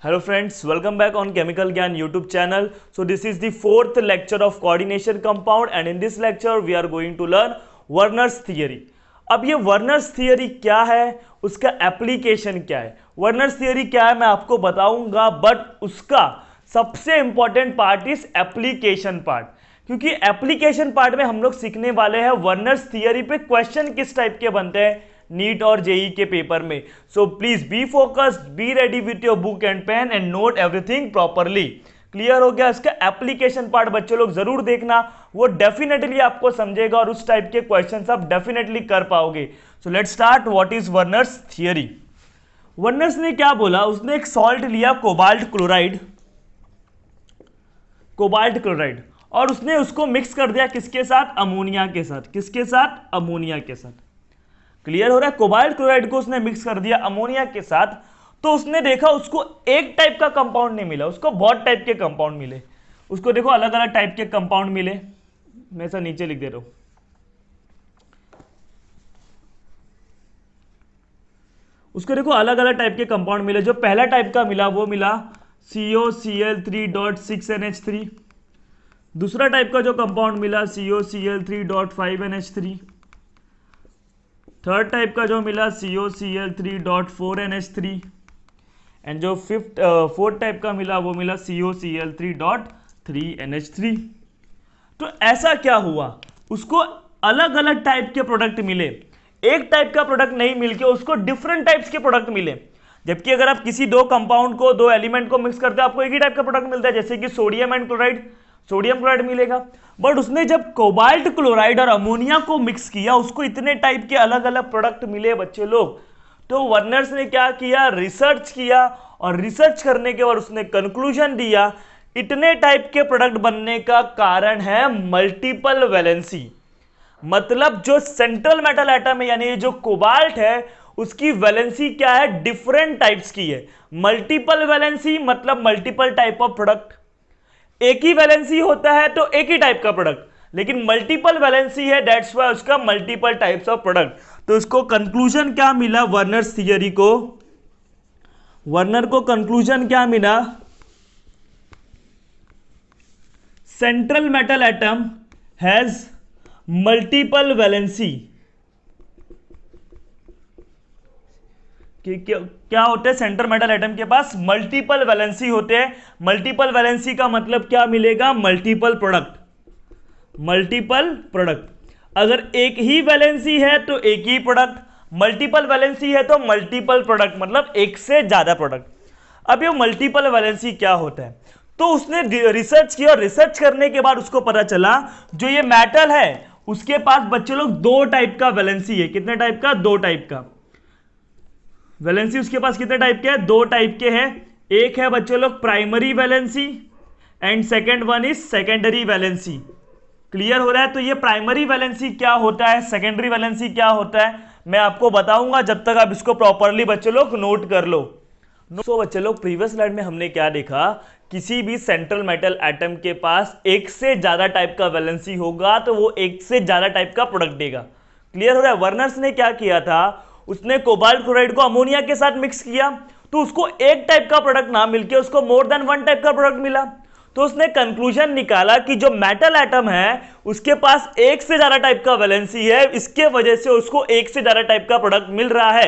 Hello friends, welcome back on Chemical Gyan YouTube channel. So this is the fourth lecture of coordination compound and in this lecture we are going to learn Werner's theory. अब ये Werner's theory क्या है, उसका application क्या है, Werner's theory क्या है मैं आपको बताऊंगा, बट उसका सबसे important part is application part, क्योंकि एप्लीकेशन पार्ट में हम लोग सीखने वाले हैं वर्नर्स थियरी पे क्वेश्चन किस टाइप के बनते हैं नीट और जेई के पेपर में. So please be focused, be ready with your book and pen and note everything properly. Clear हो गया? इसका एप्लीकेशन पार्ट बच्चे लोग जरूर देखना, वो डेफिनेटली आपको समझेगा और उस टाइप के क्वेश्चंस आप डेफिनेटली कर पाओगे. So let's start. What is Werner's theory? Werner's ने क्या बोला, उसने एक सॉल्ट लिया कोबाल्ट क्लोराइड और उसने उसको मिक्स कर दिया किसके साथ? अमोनिया के साथ. किसके साथ? अमोनिया के साथ. क्लियर हो रहा है? कोबाल्ट क्लोराइड को उसने मिक्स कर दिया अमोनिया के साथ, तो उसने देखा उसको एक टाइप का कंपाउंड नहीं मिला, उसको बहुत टाइप के कंपाउंड मिले. उसको देखो अलग अलग टाइप के कंपाउंड मिले, मैं ऐसा नीचे लिख दे रहा हूं. उसको देखो अलग अलग टाइप के कंपाउंड मिले. जो पहला टाइप का मिला वो मिला COCl3.6NH3. दूसरा टाइप का जो कंपाउंड मिला COCl3.5NH3. थर्ड टाइप का जो मिला COCl3.4NH3 एंड जो फोर्थ टाइप का मिला वो मिला COCl3.3NH3. तो ऐसा क्या हुआ, उसको अलग अलग टाइप के प्रोडक्ट मिले, एक टाइप का प्रोडक्ट नहीं मिलके उसको डिफरेंट टाइप्स के प्रोडक्ट मिले. जबकि अगर आप किसी दो कंपाउंड को, दो एलिमेंट को मिक्स करते हो आपको एक ही टाइप का प्रोडक्ट मिलता है, जैसे कि sodium and chloride, sodium chloride मिलेगा. बट उसने जब कोबाल्ट क्लोराइड और अमोनिया को मिक्स किया उसको इतने टाइप के अलग अलग प्रोडक्ट मिले बच्चे लोग. तो वर्नर्स ने क्या किया, रिसर्च किया और रिसर्च करने के बाद उसने कंक्लूजन दिया इतने टाइप के प्रोडक्ट बनने का कारण है मल्टीपल वैलेंसी. मतलब जो सेंट्रल मेटल एटम है यानी जो कोबाल्ट है उसकी वैलेंसी क्या है, डिफरेंट टाइप्स की है. मल्टीपल वैलेंसी मतलब मल्टीपल टाइप ऑफ प्रोडक्ट. एक ही वैलेंसी होता है तो एक ही टाइप का प्रोडक्ट, लेकिन मल्टीपल वैलेंसी है दैट्स व्हाई उसका मल्टीपल टाइप्स ऑफ प्रोडक्ट. तो इसको कंक्लूजन क्या मिला वर्नर्स थियरी को? वर्नर को कंक्लूजन क्या मिला? Central metal atom has multiple valency. कि क्या होते हैं, सेंट्रल मेटल एटम के पास मल्टीपल वैलेंसी होते हैं. मल्टीपल वैलेंसी का मतलब क्या मिलेगा? Multiple product. Multiple product. अगर एक ही वैलेंसी है तो एक ही प्रोडक्ट, मल्टीपल वैलेंसी है तो मल्टीपल प्रोडक्ट, मतलब एक से ज्यादा प्रोडक्ट. अब ये मल्टीपल वैलेंसी क्या होता है, तो उसने रिसर्च किया और रिसर्च करने के बाद उसको पता चला जो ये मेटल है उसके पास बच्चे लोग दो टाइप का वैलेंसी है. कितने टाइप का? दो टाइप का वैलेंसी उसके पास. कितने टाइप के हैं? दो टाइप के हैं. एक है बच्चों लोग primary valency and second one is secondary valency. Clear हो रहा है? तो ये प्राइमरी वैलेंसी क्या होता है, सेकेंडरी वैलेंसी क्या होता है, मैं आपको बताऊंगा, जब तक आप इसको प्रॉपरली बच्चे लोग नोट कर लो. सो बच्चे लोग प्रीवियस स्लाइड में हमने क्या देखा, किसी भी सेंट्रल मेटल एटम के पास एक से ज्यादा टाइप का वैलेंसी होगा तो वो एक से ज्यादा टाइप का प्रोडक्ट देगा. क्लियर हो रहा है? वर्नर्स ने क्या किया था, उसने कोबाल्ट क्लोराइड को अमोनिया के साथ मिक्स किया तो उसको एक टाइप का प्रोडक्ट ना मिलके उसको मोर देन वन टाइप का प्रोडक्ट मिला. तो उसने कंक्लूजन निकाला कि जो मेटल एटम है उसके पास एक से ज्यादा टाइप का वैलेंसी है, इसके वजह से उसको एक से ज्यादा टाइप का प्रोडक्ट मिल रहा है.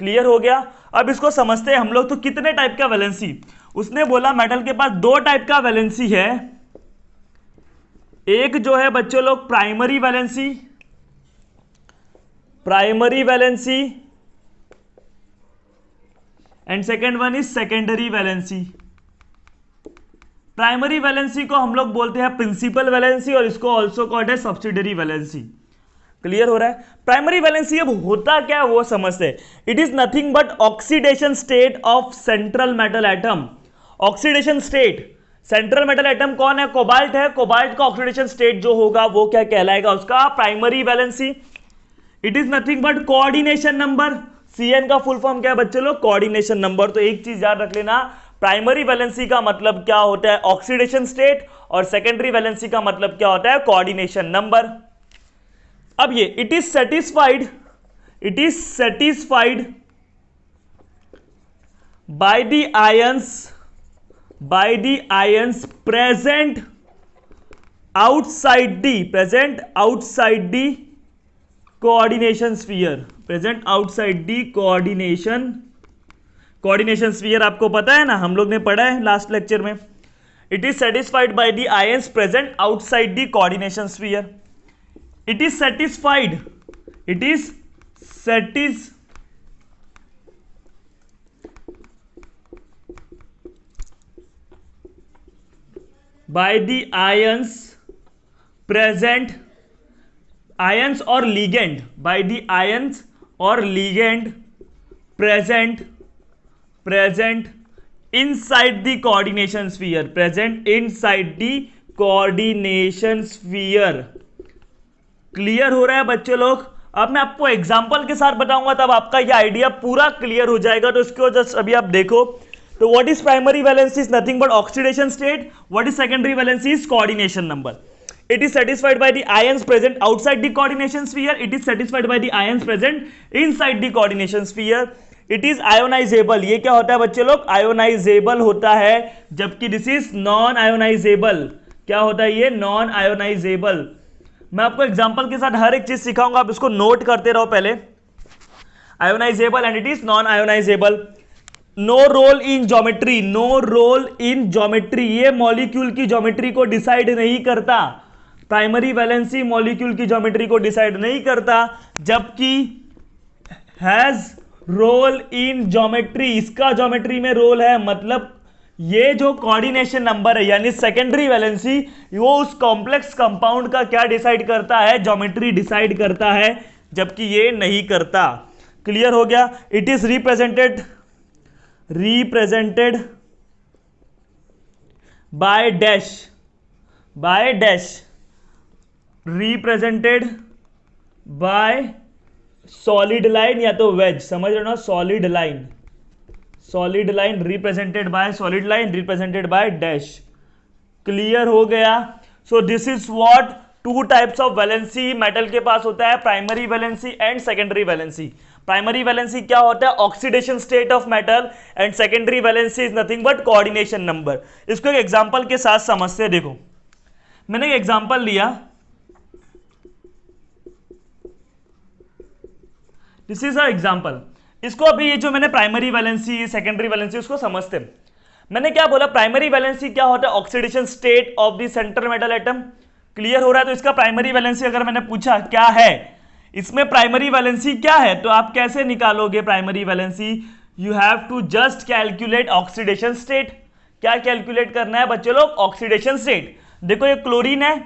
क्लियर हो गया? अब इसको समझते हैं हम लोग. तो कितने टाइप का वैलेंसी? उसने बोला मेटल के पास दो टाइप का वैलेंसी है. एक जो है बच्चों लोग primary valency and second one is secondary valency. Primary valency को हम लोग बोलते हैं प्रिंसिपल वैलेंसी और इसको ऑल्सो कॉल्ड है सब्सिडरी वैलेंसी. क्लियर हो रहा है? प्राइमरी वैलेंसी अब होता क्या है वो समझते हैं. It is nothing but oxidation state of central metal atom. Oxidation state, central metal atom कौन है? कोबाल्ट है. कोबाल्ट का ऑक्सीडेशन स्टेट जो होगा वो क्या कहलाएगा? उसका primary valency. It is nothing but coordination number. CN का फुल फॉर्म क्या है बच्चे लोग? Coordination number. तो एक चीज याद रख लेना, प्राइमरी वैलेंसी का मतलब क्या होता है? Oxidation state. और सेकेंडरी वैलेंसी का मतलब क्या होता है? Coordination number. अब ये it is satisfied by the ions present outside the coordination sphere, present outside the coordination sphere। आपको पता है ना, हम लोग ने पढ़ा है लास्ट लेक्चर में। It is satisfied by the ions present outside the coordination sphere. It is satisfied by the ions present, ions or ligand, by the ions or ligand present inside the coordination sphere, present inside the coordination sphere। Clear हो रहा है बच्चे लोग? अब मैं आपको example के साथ बताऊंगा तब आपका ये आइडिया पूरा क्लियर हो जाएगा। तो इसको जस्ट अभी आप देखो। तो what is primary valency is nothing but oxidation state. What is secondary valency is coordination number. It is satisfied by the ions present outside the coordination sphere. It is satisfied by the ions present inside the coordination sphere. It is ionisable. ये क्या होता है बच्चे लोग? Ionisable होता है, जबकि this is non ionisable. क्या होता है ये? Non ionisable. मैं आपको एग्जांपल के साथ हर एक चीज सिखाऊंगा, आप इसको नोट करते रहो पहले। Ionizable and it is non ionizable. No role in geometry, no role in geometry. ये मॉलिक्यूल की ज्योमेट्री को डिसाइड नहीं करता। प्राइमरी वैलेंसी मॉलिक्यूल की ज्योमेट्री को डिसाइड नहीं करता, जबकि हैज रोल इन ज्योमेट्री, इसका ज्योमेट्री में रोल है। मतलब ये जो कोऑर्डिनेशन नंबर है यानी सेकेंडरी वैलेंसी, वो उस कॉम्प्लेक्स कंपाउंड का क्या डिसाइड करता है? ज्योमेट्री डिसाइड करता है, जबकि ये नहीं करता। क्लियर हो गया? It is represented by dash, represented by solid line या तो वेज, समझ रहे हो ना? Solid line represented by solid line represented by dash. Clear हो गया? So this is what two types of valency metal के पास होता है, primary valency and secondary valency. Primary valency क्या होता है? Oxidation state of metal, and secondary valency is nothing but coordination number. इसको एक एग्जांपल के साथ समझते हैं। देखो, मैंने एक एग्जांपल लिया, दिस इज अ एग्जांपल। इसको अभी ये जो मैंने प्राइमरी वैलेंसी सेकेंडरी वैलेंसी उसको समझते हैं। मैंने क्या बोला? प्राइमरी वैलेंसी क्या होता है? Oxidation state of the central metal atom. Clear हो रहा है? तो इसका प्राइमरी वैलेंसी अगर मैंने पूछा क्या है, इसमें प्राइमरी वैलेंसी क्या है, तो आप कैसे निकालोगे primary valency? You have to just calculate oxidation state. क्या कैलकुलेट करना है बच्चे लोग? Oxidation state. देखो ये क्लोरीन है,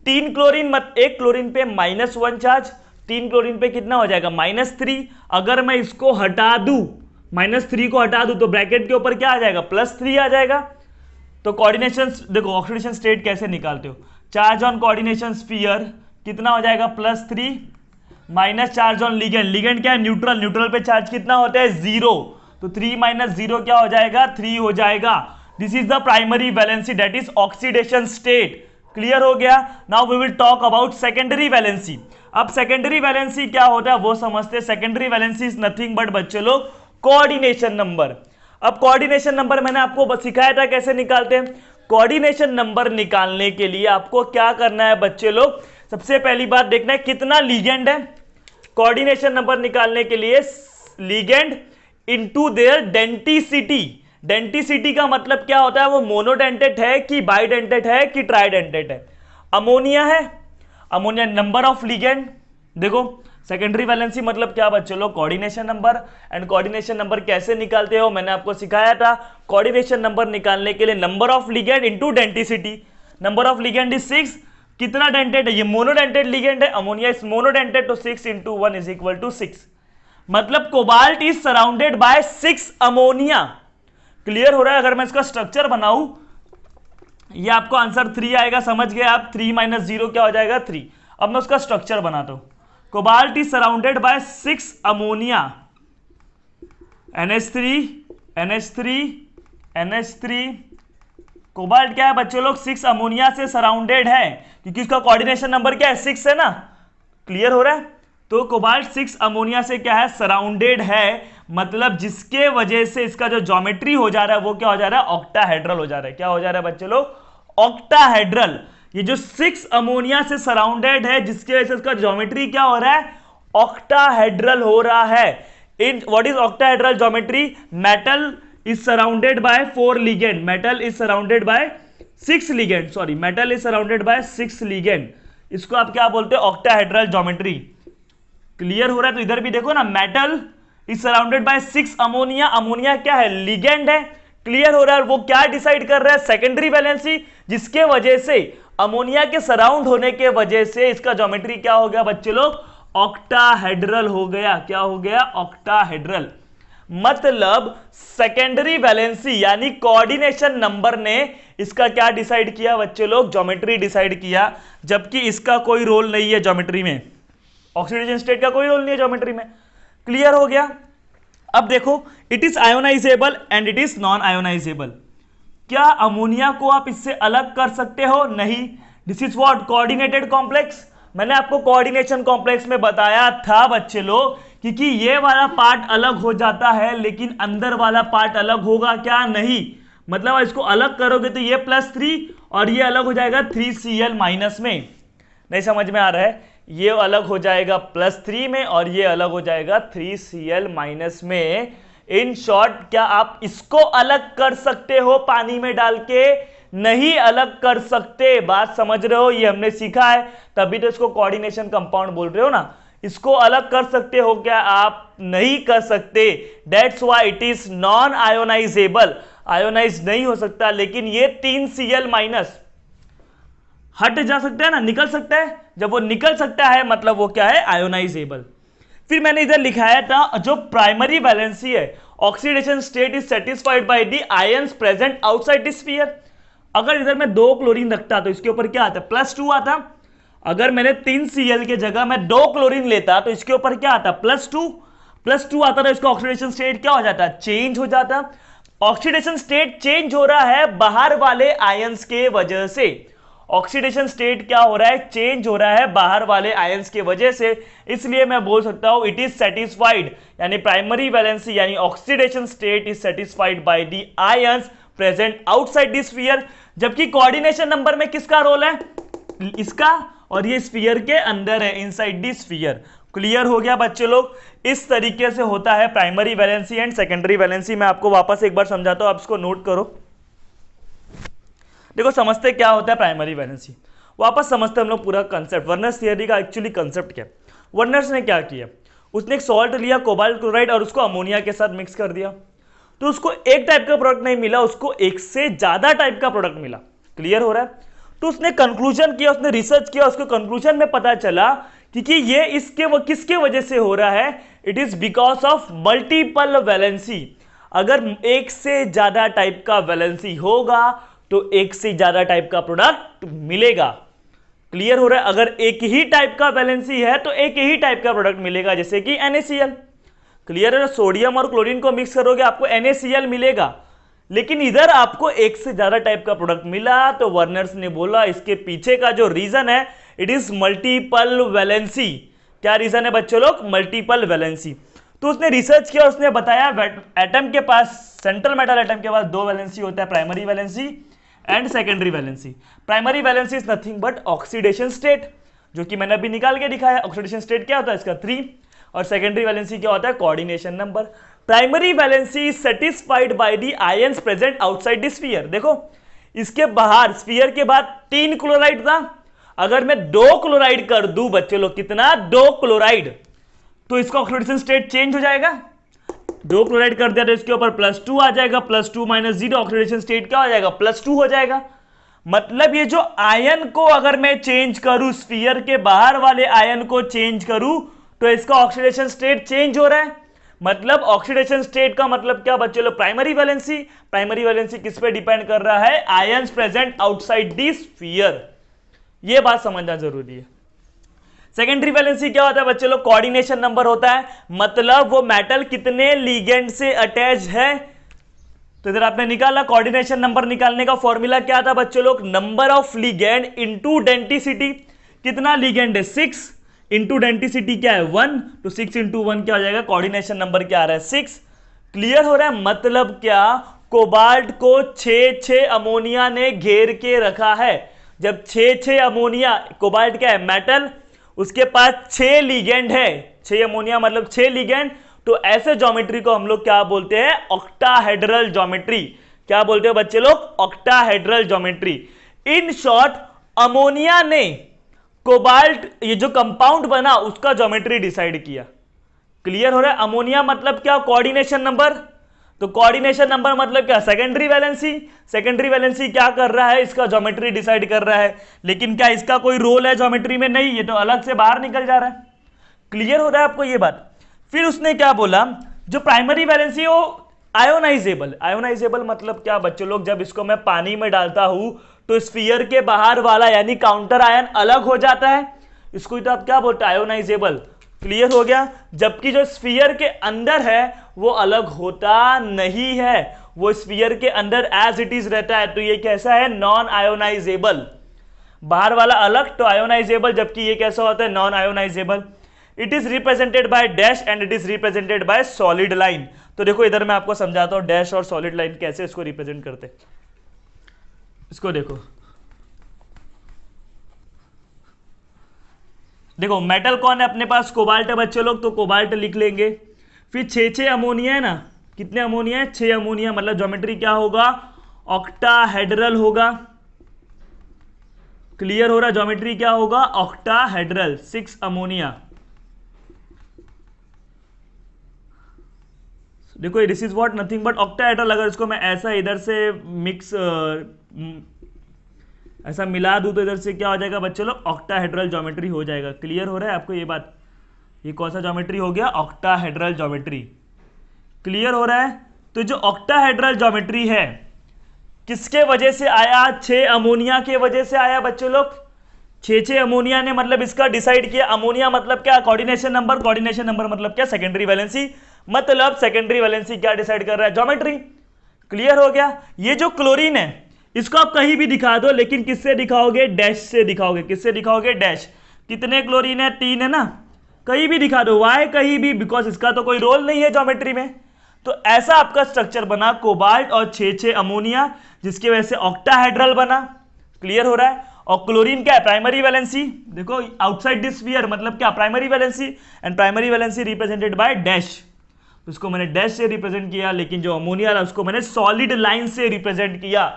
3 क्लोरीन एक क्लोरीन पे -1 चार्ज, 3 क्लोरीन पे कितना हो जाएगा? -3। अगर मैं इसको हटा दूं, -3 को हटा दूं, तो ब्रैकेट के ऊपर क्या आ जाएगा? +3 आ जाएगा। तो कोऑर्डिनेशन, देखो ऑक्सीडेशन स्टेट कैसे निकालते हो? चार्ज ऑन कोऑर्डिनेशन स्फीयर कितना हो जाएगा? +3 minus charge on ligand. Ligand क्या है? न्यूट्रल। न्यूट्रल पे चार्ज कितना होता है? 0। तो 3 - 0 क्या हो जाएगा? 3 हो जाएगा। This is the primary valency, that is oxidation state. Clear हो गया? Now we will talk about secondary valency. अब सेकेंडरी वैलेंसी क्या होता है वो समझते हैं। Secondary valency is nothing but बच्चे लोग कोऑर्डिनेशन नंबर। अब कोऑर्डिनेशन नंबर मैंने आपको सिखाया था कैसे निकालते हैं। कोऑर्डिनेशन नंबर निकालने के लिए आपको क्या करना है बच्चे लोग? सबसे पहली बात देखना है कितना लीगेंड है। कोऑर्डिनेशन नंबर निकालने के लिए ligand into their denticity. Denticity का मतलब क्या होता है? वो मोनोडेंटेट है कि बाइडेंटेट है कि ट्राइडेंटेट है। अमोनिया है, अमोनिया नंबर ऑफ लिगेंड। देखो सेकेंडरी वैलेंसी मतलब क्या बच्चे लोग? Coordination number. And coordination number कैसे निकालते हो मैंने आपको सिखाया था। कोऑर्डिनेशन नंबर निकालने के लिए number of ligand into denticity. Number of ligand is 6। कितना डेंटेड है? ये मोनोडेंटेड लिगेंड है, अमोनिया इज मोनोडेंटेड, तो 6 × 1 = 6। मतलब cobalt is surrounded by 6 ammonia. Clear हो रहा है? अगर मैं इसका स्ट्रक्चर बनाऊं, ये आपको आंसर 3 आएगा, समझ गए आप? 3 - 0 क्या हो जाएगा? 3। अब मैं उसका स्ट्रक्चर बनाता हूं। Cobalt is surrounded by 6 ammonia, NH3 NH3 NH3। Cobalt क्या है बच्चे लोग? 6 अमोनिया से सराउंडेड है, क्योंकि इसका कोऑर्डिनेशन नंबर क्या है? 6 है ना। क्लियर हो रहा है? तो कोबाल्ट 6 अमोनिया से क्या है, सराउंडेड है, मतलब जिसके वजह से इसका जो ज्योमेट्री हो जा रहा है वो क्या हो जा रहा है, ऑक्टाहेड्रल हो जा रहा है। क्या हो जा रहा है बच्चे लोग, ऑक्टाहेड्रल। ये जो 6 अमोनिया से सराउंडेड है जिसके वजह से इसका ज्योमेट्री क्या हो रहा है, ऑक्टाहेड्रल हो रहा है। In what is octahedral geometry, metal is surrounded bye 4 ligand, metal is surrounded by 6 ligand, sorry metal is surrounded by 6 ligand. इसको आप क्या बोलते हैं, ऑक्टाहेड्रल ज्योमेट्री। क्लियर हो रहा है, तो इधर भी देखो ना, metal is surrounded by 6 ammonia, ammonia क्या है, लिगेंड है। क्लियर हो रहा है, वो क्या डिसाइड कर रहा है, सेकेंडरी वैलेंसी, जिसके वजह से अमोनिया के सराउंड होने के वजह से इसका ज्योमेट्री क्या हो गया बच्चे लोग, ऑक्टाहेड्रल हो गया। क्या हो गया, ऑक्टाहेड्रल। मतलब सेकेंडरी वैलेंसी यानी कोऑर्डिनेशन नंबर ने इसका क्या डिसाइड किया बच्चे लोग, ज्योमेट्री डिसाइड किया, जबकि इसका कोई रोल नहीं है ज्योमेट्री में, ऑक्सीडेशन स्टेट का कोई रोल नहीं है ज्योमेट्री में। क्लियर हो गया। अब देखो, it is ionisable and it is non ionisable. क्या अमोनिया को आप इससे अलग कर सकते हो, नहीं। This is what, coordinated complex. मैंने आपको कोऑर्डिनेशन कॉम्प्लेक्स में बताया था बच्चे लोग, क्योंकि ये वाला पार्ट अलग हो जाता है लेकिन अंदर वाला पार्ट अलग होगा क्या, नहीं। मतलब इसको अलग करोगे तो ये +3 और ये अलग हो जाएगा 3Cl माइनस में। नहीं समझ में आ रहा है, ये अलग हो जाएगा +3 में और ये अलग हो जाएगा 3Cl माइनस में। इन शॉर्ट, क्या आप इसको अलग कर सकते हो पानी में डाल के, नहीं अलग कर सकते। बात समझ रहे हो, ये हमने सीखा है, तभी तो इसको कोऑर्डिनेशन कंपाउंड बोल रहे हो ना। इसको अलग कर सकते हो क्या आप, नहीं कर सकते। That's why it is non ionizable, ionize नहीं हो सकता। लेकिन ये 3Cl माइनस हट जा सकता है ना, निकल सकता है। जब वो निकल सकता है मतलब वो क्या है, आयोनाइजेबल। फिर मैंने इधर लिखाया था जो प्राइमरी वैलेंसी है, oxidation state is satisfied by the ions present outside the sphere. अगर इधर मैं 2 क्लोरीन रखता तो इसके ऊपर क्या आता, +2 आता। अगर मैंने 3Cl के जगह मैं 2 क्लोरीन लेता तो इसके ऊपर क्या आता, +2 आता, तो इसका ऑक्सीडेशन स्टेट क्या हो जाता, चेंज हो जाता। ऑक्सीडेशन स्टेट चेंज हो रहा है बाहर वाले आयंस के वजह से। ऑक्सीडेशन स्टेट क्या हो रहा है, चेंज हो रहा है बाहर वाले आयंस के वजह से। इसलिए मैं बोल सकता हूं इट इज सेटिस्फाइड, यानी प्राइमरी वैलेंसी यानी oxidation state is satisfied by the ions present outside the sphere. जबकि कोऑर्डिनेशन नंबर में किसका रोल है, इसका, और ये स्फीयर के अंदर है, इनसाइड द स्फीयर। क्लियर हो गया बच्चे लोग। इस तरीके से होता है primary valency and secondary valency. मैं आपको वापस एक बार समझाता हूं, आप इसको नोट करो। देखो समझते क्या होता है प्राइमरी वैलेंसी, वापस समझते हम लोग पूरा कंसेप्ट, वर्नर्स थियरी का एक्चुअली कंसेप्ट क्या है। वर्नर्स ने क्या किया, उसने एक सॉल्ट लिया कोबाल्ट क्लोराइड और उसको अमोनिया के साथ मिक्स कर दिया, तो उसको एक टाइप का प्रोडक्ट नहीं मिला, उसको एक से ज्यादा टाइप का प्रोडक्ट मिला। क्लियर हो रहा है। तो उसने कंक्लूजन किया, उसने रिसर्च किया, उसको कंक्लूजन में पता चला कि ये किसके वजह से हो रहा है, it is because of multiple valency. अगर एक से ज्यादा टाइप का वैलेंसी होगा तो एक से ज्यादा टाइप का प्रोडक्ट मिलेगा। क्लियर हो रहा है। अगर एक ही टाइप का वैलेंसी है तो एक ही टाइप का प्रोडक्ट मिलेगा, जैसे कि NaCl। क्लियर है, सोडियम और क्लोरीन को मिक्स करोगे आपको NaCl मिलेगा। लेकिन इधर आपको एक से ज्यादा टाइप का प्रोडक्ट मिला, तो वर्नर्स ने बोला इसके पीछे का जो रीजन है इट इज मल्टीपल वैलेंसी। क्या रीजन है बच्चों लोग, मल्टीपल वैलेंसी। तो उसने रिसर्च किया, उसने बताया एटम के पास, सेंट्रल मेटल एटम के पास 2 वैलेंसी होता है, primary valency and secondary valency. Primary valency is nothing but oxidation state, जो कि मैंने अभी निकाल के दिखाया। ऑक्सीडेशन स्टेट क्या होता है इसका 3, और सेकेंडरी वैलेंसी क्या होता है, coordination number. Primary valency is satisfied by the ions present outside the sphere. देखो इसके बाहर, स्फीयर के बाद 3 क्लोराइड था, अगर मैं 2 क्लोराइड कर दूं बच्चे लोग, कितना, 2 क्लोराइड, तो इसका ऑक्सीडेशन स्टेट चेंज हो जाएगा। 2 क्लोराइड कर दिया तो इसके ऊपर +2 आ जाएगा, +2 - 0, ऑक्सीडेशन स्टेट क्या हो जाएगा, +2 हो जाएगा। मतलब ये जो आयन को अगर मैं चेंज करूं, स्फीयर के बाहर वाले आयन को चेंज करूं, तो इसका ऑक्सीडेशन स्टेट चेंज हो रहा है। मतलब ऑक्सीडेशन स्टेट का मतलब क्या बच्चे लोग, प्राइमरी वैलेंसी। प्राइमरी वैलेंसी किस पे डिपेंड कर रहा है, ions present outside the sphere. ये बात समझना जरूरी है। सेकेंडरी वैलेंसी क्या होता है बच्चे लोग, कोऑर्डिनेशन नंबर होता है, मतलब वो मेटल कितने लिगेंड से अटैच है। तो इधर आपने निकाला, कोऑर्डिनेशन नंबर निकालने का फॉर्मूला क्या था बच्चे लोग, number of ligand into density. कितना लिगेंड है, 6, इंटू डेंसिटी क्या है 1, तो 6 इंटू 1 क्या हो जाएगा, कोऑर्डिनेशन नंबर क्या आ रहा है 6। क्लियर हो रहा है, मतलब क्या, कोबाल्ट को 6 अमोनिया ने घेर के रखा है। जब 6 अमोनिया, कोबाल्ट क्या है मेटल, उसके पास 6 लिगेंड है, 6 अमोनिया मतलब 6 लिगेंड, तो ऐसे ज्योमेट्री को हम लोग क्या बोलते हैं, ऑक्टाहेड्रल ज्योमेट्री। क्या बोलते हो बच्चे लोग, octahedral geometry. In short ammonia ने कोबाल्ट, ये जो कंपाउंड बना उसका ज्योमेट्री डिसाइड किया। क्लियर हो रहा है, अमोनिया मतलब क्या, कोऑर्डिनेशन नंबर, तो कोऑर्डिनेशन नंबर मतलब क्या, सेकेंडरी वैलेंसी। सेकेंडरी वैलेंसी क्या कर रहा है, इसका ज्योमेट्री डिसाइड कर रहा है, लेकिन क्या इसका कोई रोल है ज्योमेट्री में, नहीं, ये तो अलग से बाहर निकल जा रहा है। क्लियर हो रहा है आपको ये बात। फिर उसने क्या बोला, जो प्राइमरी वैलेंसी वो आयोनाइजेबल। आयोनाइजेबल मतलब क्या बच्चों लोग, जब इसको मैं पानी में डालता हूं तो स्फीयर के बाहर वाला यानी काउंटर आयन अलग हो जाता है, इसको तो आप क्या बोलते हैं, आयोनाइजेबल। क्लियर हो गया, जबकि जो स्फीयर के अंदर है वो अलग होता नहीं है, वो स्फीयर के अंदर एज इट इज रहता है, तो ये कैसा है, नॉन आयोनाइजेबल। बाहर वाला अलग तो आयोनाइजेबल, जबकि ये कैसा होता है, non ionisable. It is represented by dash and it is represented by solid line. तो देखो इधर मैं आपको समझाता हूं डैश और सॉलिड लाइन कैसे इसको रिप्रेजेंट करते। इसको देखो, देखो मेटल कौन है अपने पास, कोबाल्ट है बच्चे लोग, तो कोबाल्ट लिख लेंगे। फिर 6 अमोनिया है ना, कितने अमोनिया है, 6 अमोनिया, मतलब ज्योमेट्री क्या होगा, ऑक्टाहेड्रल होगा। क्लियर हो रहा, ज्योमेट्री क्या होगा, ऑक्टाहेड्रल, 6 अमोनिया। देखो this is what, nothing but octahedral. अगर इसको मैं ऐसा इधर से मिक्स ऐसा मिला दूं तो इधर से क्या हो जाएगा बच्चे लोग, ऑक्टाहेड्रल ज्योमेट्री हो जाएगा। क्लियर हो रहा है आपको ये बात, ये कौन सा ज्योमेट्री हो गया, ऑक्टाहेड्रल ज्योमेट्री। क्लियर हो रहा है, तो जो ऑक्टाहेड्रल ज्योमेट्री है किसके वजह से आया, 6 अमोनिया के वजह से आया बच्चों लोग। 6 अमोनिया ने मतलब इसका डिसाइड किया। अमोनिया मतलब क्या, कोऑर्डिनेशन नंबर, कोऑर्डिनेशन नंबर मतलब क्या, सेकेंडरी वैलेंसी, मतलब सेकेंडरी वैलेंसी क्या डिसाइड कर रहा है, ज्योमेट्री। क्लियर हो गया। ये जो क्लोरीन है इसको आप कहीं भी दिखा दो, लेकिन किससे दिखाओगे, डैश से दिखाओगे। किससे दिखाओगे, डैश। कितने क्लोरीन है, 3 है ना, कहीं भी दिखा दो, वाई कहीं भी, बिकॉज इसका तो कोई रोल नहीं है ज्योमेट्री में। तो ऐसा आपका स्ट्रक्चर बना, कोबाल्ट और 6 अमोनिया, जिसकी वजह से ऑक्टाहेड्रल बना। क्लियर हो रहा है। और क्लोरीन क्या है, प्राइमरी वैलेंसी। देखो आउटसाइड दिस स्फीयर मतलब क्या, primary valency, and primary valency represented by dash. उसको मैंने डैश से रिप्रेजेंट किया, लेकिन जो अमोनिया था उसको मैंने सॉलिड लाइन से रिप्रेजेंट किया।